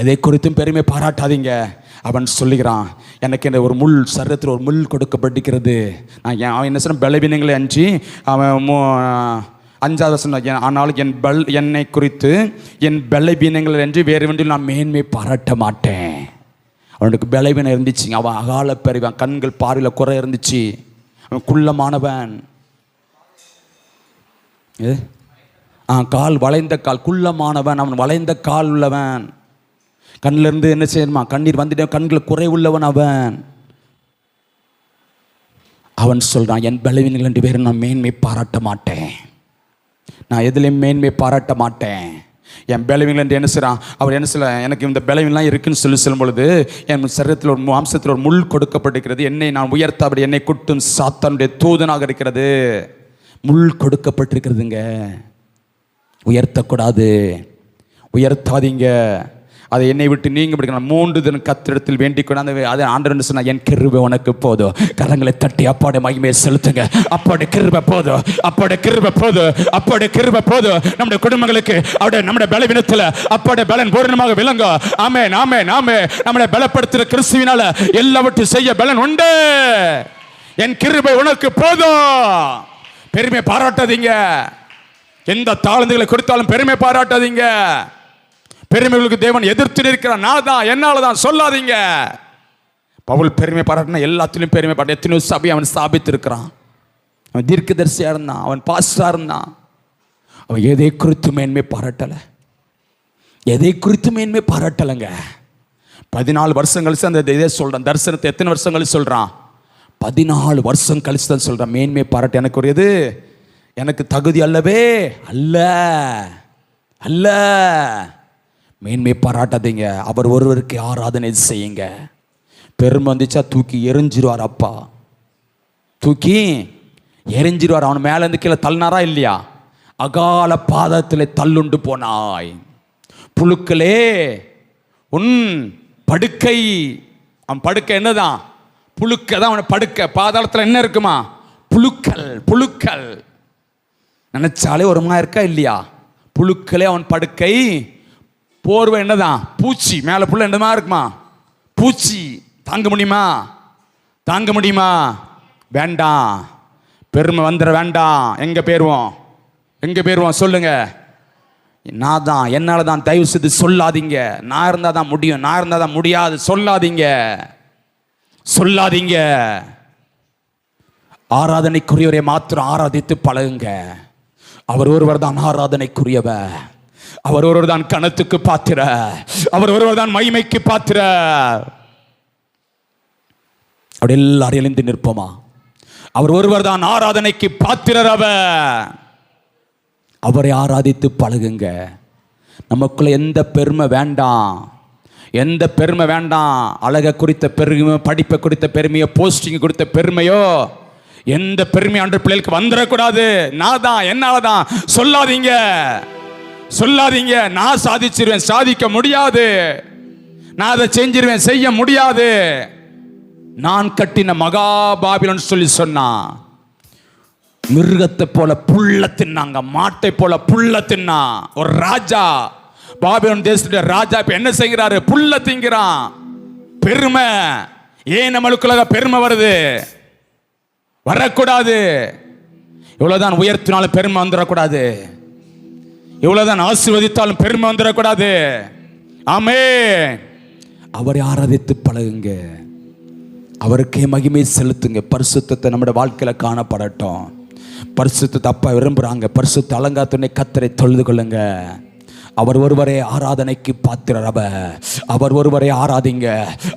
எதை குறித்தும் பெருமை பாராட்டாதீங்க. அவன் சொல்லுகிறான், எனக்கு இந்த ஒரு முள், சரீரத்தில் ஒரு முள் கொடுக்கப்பட்டிருக்கிறது. அவன் என்ன சொன்ன, பலவீனங்களை அஞ்சி அவன் 5வது வசனம், ஆனாலும் என்னை குறித்து என் பலவீனங்கள் என்று வேறு ஒன்றில் நான் மேன்மை பாராட்ட மாட்டேன். அவனுக்கு பலவீனம் இருந்துச்சு, அவன் அகால பெரியவன், கண்கள் பார்வையில் குறை இருந்துச்சு, அவன் குள்ளமானவன். கால் வளைந்த கால், குள்ளமானவன், அவன் வளைந்த கால் உள்ளவன். கண்ணிலிருந்து என்ன செய்யணுமா, கண்ணீர் வந்துட்டே, கண்கள் குறை உள்ளவன் அவன். அவன் சொல்றான், என் பலவீனங்கள் என்று வேறு நான் மேன்மை பாராட்ட மாட்டேன், நான் எதுலையும் மேன்மை பாராட்ட மாட்டேன். என் பலவீனங்கள் என்று என்ன செய்கிறான் அவர், என்ன சொல்ல, எனக்கு இந்த பலவீனம்லாம் இருக்குன்னு சொல்லும் பொழுது, என் சரீரத்தில் ஒரு மாம்சத்தில் ஒரு முள் கொடுக்கப்பட்டிருக்கிறது, என்னை நான் உயர்த்த அப்படி என்னை குட்டும் சாத்தானுடைய தூதனாக இருக்கிறது. முள் கொடுக்கப்பட்டிருக்கிறதுங்க, உயர்த்தக்கூடாது, உயர்த்தாதீங்க. அதை என்னை விட்டு நீங்க பிடிக்கணும். 3 தினம் கத்திரத்தில் வேண்டிக் கொண்டு அதை ஆண்டவன் சொன்னா, என் கிருபை உனக்கு போதும். கரங்களை தட்டி அப்பாடைய மகிமையை செலுத்துங்க. அப்பாடைய கிருபை போதும், அப்பாடைய கிருபை போதும், அப்பாடைய கிருபை போதும். நம்முடைய குடும்பங்களுக்கு அவருடைய நம்முடைய பலவீனத்தில் அப்பாடைய பலன் பூரணமாக விளங்கும். ஆமென், ஆமென், ஆமென். நம்மளை பலப்படுத்துகிற கிறிஸ்துவினால எல்லாவற்றையும் செய்ய பலன் உண்டு. என் கிருபை உனக்கு போதும். பெருமை பாராட்டாதீங்க. எந்த தாழ்ந்துகளை கொடுத்தாலும் பெருமை பாராட்டாதீங்க. பெருமைகளுக்கு தேவன் எதிர்த்து நிற்கிறான். நான் தான், என்னால தான் சொல்லாதீங்க. பவுல் பெருமை பாராட்டினா எல்லாத்திலும் பெருமை பாராட்ட எத்தனையோ சபை அவன் ஸ்தாபித்து இருக்கிறான். அவன் தீர்க்கதரிசியா இருந்தான், அவன் பாஸ்டரா இருந்தான். அவன் எதை குறித்து மேன்மை பாராட்டலை, எதை குறித்து மேன்மை பாராட்டலைங்க. 14 வருஷம் கழிச்சு அந்த இதே சொல்றான். தரிசனத்தை எத்தனை வருஷம் கழிச்சு சொல்றான்? 14 வருஷம் கழிச்சு தான் சொல்றான். மேன்மை பாராட்ட எனக்கு ஒரு எனக்கு தகுதி அல்லவே அல்ல, அல்ல. மேன்மை பாராட்டாதீங்க. அவர் ஒருவருக்கு ஆராதனை செய்யுங்க. பெருமை வந்துச்சா தூக்கி எரிஞ்சிருவார். அப்பா தூக்கி எரிஞ்சிருவார். அவன் மேலே இருந்து கீழே தள்ளினாரா இல்லையா? அகால பாதத்தில் தள்ளுண்டு போனாய், புழுக்களே உன் படுக்கை. அவன் படுக்கை என்னதான்? புழுக்க தான் அவனை படுக்கை. பாதாளத்தில் என்ன இருக்குமா? புழுக்கள், புழுக்கள். நினைச்சாலே ஒரு மாதிரி இருக்கா இல்லையா? புழுக்களே அவன் படுக்கை. போர்வை என்னதான்? பூச்சி. மேலே புள்ள என்னமா இருக்குமா? பூச்சி. தாங்க முடியுமா? தாங்க முடியுமா? வேண்டாம், பெருமை வந்துட வேண்டாம். எங்க போயிருவோம், எங்க போயிருவோம் சொல்லுங்க. நான் தான், என்னால தான். தயவு செய்து சொல்லாதீங்க. நான் இருந்தா தான் முடியும், நான் இருந்தா தான் முடியாது. சொல்லாதீங்க, சொல்லாதீங்க. ஆராதனைக்குரியவரை மாத்திரம் ஆராதித்து பழகுங்க. அவர் ஒருவர் தான் ஆராதனைக்குரியவர். அவர் ஒருவர் தான் கணத்துக்கு பாத்திர. அவர் ஒருவர் தான் மகிமைக்கு பாத்திர. அப்படி எல்லாரும் எழுந்து நிற்போமா? அவர் ஒருவர் தான் ஆராதனைக்கு பாத்திரர். அவரை ஆராதித்து பழகுங்க. நமக்குள்ள எந்த பெருமை வேண்டாம், எந்த பெருமை வேண்டாம். அழகை குறித்த பெருமை, படிப்பை குறித்த பெருமையோ, போஸ்டிங் குறித்த பெருமையோ, எந்த பெருமை ஆண்டு பிள்ளைகளுக்கு வந்துடக்கூடாது. நான் தான், என்னால தான் சொல்லாதீங்க, சொல்லாதீங்க. நான் சாதிச்சிருவேன், சாதிக்க முடியாது. நான் அதை செஞ்சிருவேன், செய்ய முடியாது. நான் கட்டின மகா பாபிலோன் சொல்லி சொன்னான். மிருகத்தை போல புல்ல தின்னாங்க, மாட்டை போல புல்ல தின்னா. ஒரு ராஜா, பாபிலோன் தேசத்துடைய ராஜா இப்ப என்ன செய்கிறாரு? புல்ல திங்கிறான். பெருமை. ஏன் நம்மளுக்குள்ள பெருமை வருது? வரக்கூடாது. இவ்வளவுதான் உயர்த்தினாலும் பெருமை வந்துடக்கூடாது. இவ்வளவுதான் ஆசீர்வதித்தாலும் பெருமை வந்துடக்கூடாது. ஆமென். அவரை ஆராதித்து பழகுங்க. அவருக்கே மகிமை செலுத்துங்க. பரிசுத்தத்தை நம்முடைய வாழ்க்கையில காணப்படட்டும். பரிசுத்தத்தை அப்பா விரும்புகிறாங்க. பரிசுத்த அலங்காரத்துடனே கர்த்தரை தொழுது கொள்ளுங்க. அவர் ஒருவரே ஆராதனைக்கு பாத்திரர். அவர் ஒருவரை ஆராதிங்க.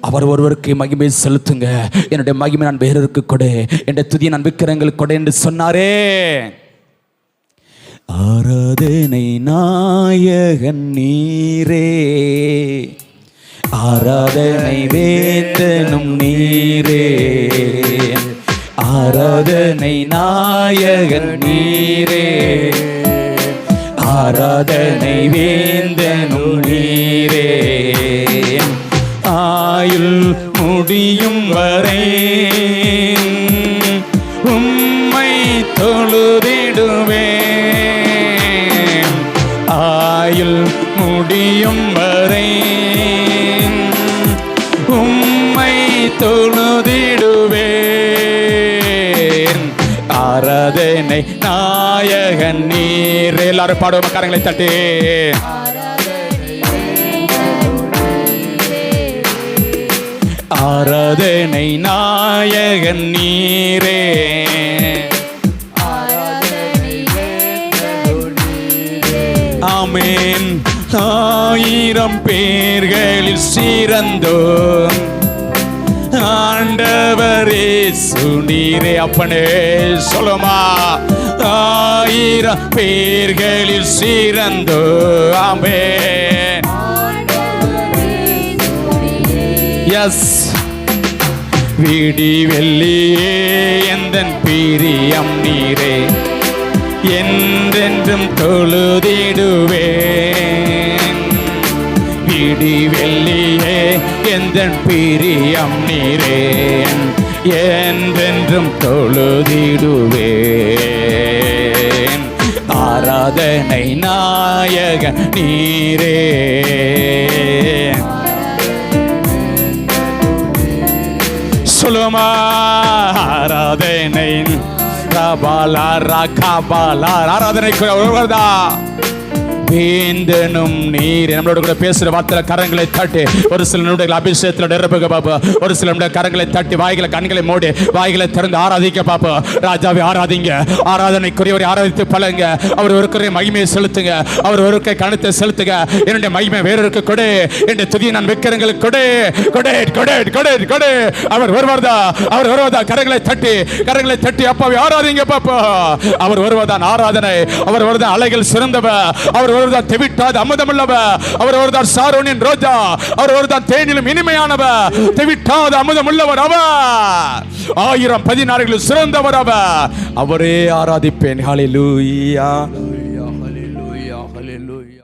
அவர் ஒருவருக்கு மகிமை செலுத்துங்க. என்னுடைய மகிமை நான் வேறொருக்கு கொடு, என்னுடைய துதியை நான் விக்கிரங்களுக்கு கொடு என்று சொன்னாரே. ஆராதனை நாயகன் நீரே, ஆராதனை வேந்தனும் நீரே, ஆராதனை நாயகன் நீரே, ஆராதனை வேந்தனும் நீரே. ஆயுள் முடியும் வரை உம்மை தொழுதிடுவேன். ஆயுள் முடியும் வரை உம்மை தொழுதிடுவேன். ஆராதனை நாயகன் நீர். எல்லாரும் பாடுவோம், கரங்களை தட்டி. ஆராதனை நாயகன் நீரே, ஆமென். 1000 பேர்களில் சிறந்தோம் ஆண்டவரே சுனீரே. அப்பனே சொல்லுமா, 1000 பேர்களில் சிறந்தோ. ஆமென். எஸ். விடி வெள்ளியே எந்தன் பிரியம் நீரே, என்றென்றும் தொழுதிடுவேன். விடி வெள்ளியே எந்தன் பிரியம் நீரே, என்றென்றும் தொழுதிடுவேன். ஆராதனை நாயகன் நீரே, சொல்லுமா. ஆராதனை ஆராதனைக்கு ஒருவர்தா வேந்தனும் நீர். நம்மளோட கூட பேசுற வார்த்தை கரங்களை தட்டி, ஒரு சில நிமிடங்கள் அபிஷேகத்தில் நிரப்புக பாப்பா. ஒரு சில நிமிடம் கரங்களை தட்டி, வாய்களை கண்களை மூடி, வாய்களை திறந்து ஆராதிக்க பாப்பா. ராஜாவை ஆராதிங்க. ஆராதனைக்குரியவரை ஆராதித்து பழங்க. அவர் ஒருவருடைய மகிமையை செலுத்துங்க. அவர் ஒருவருக்கை கணத்தை செலுத்துங்க. என்னுடைய மகிமை வேறொருக்கு கொடு, என்னுடைய துதியை நான் விக்கிரங்களுக்கு கொடு, கொடு, கொடு, கொடு, கொடு. அவர் வருவதா, அவர் வருவதா. கரங்களை தட்டி, கரங்களை தட்டி அப்பாவை ஆராதிங்க பாப்பா. அவர் வருவதான் ஆராதனை. அவர் வருவதான் அலைகள் சிறந்தவர். அவர் ஒருவர்தான் தெவிட்டாத அமுதமுள்ளவர். அவர் ஒருவர்தான் சாரோனின் ரோஜா. அவர் ஒருவர்தான் தேனிலும் இனிமையானவர். தெவிட்டாத அமுதமுள்ளவர் அவர். 1000 16 சிறந்தவர் அவர். அவரே ஆராதிப்பேன். ஹல்லேலூயா.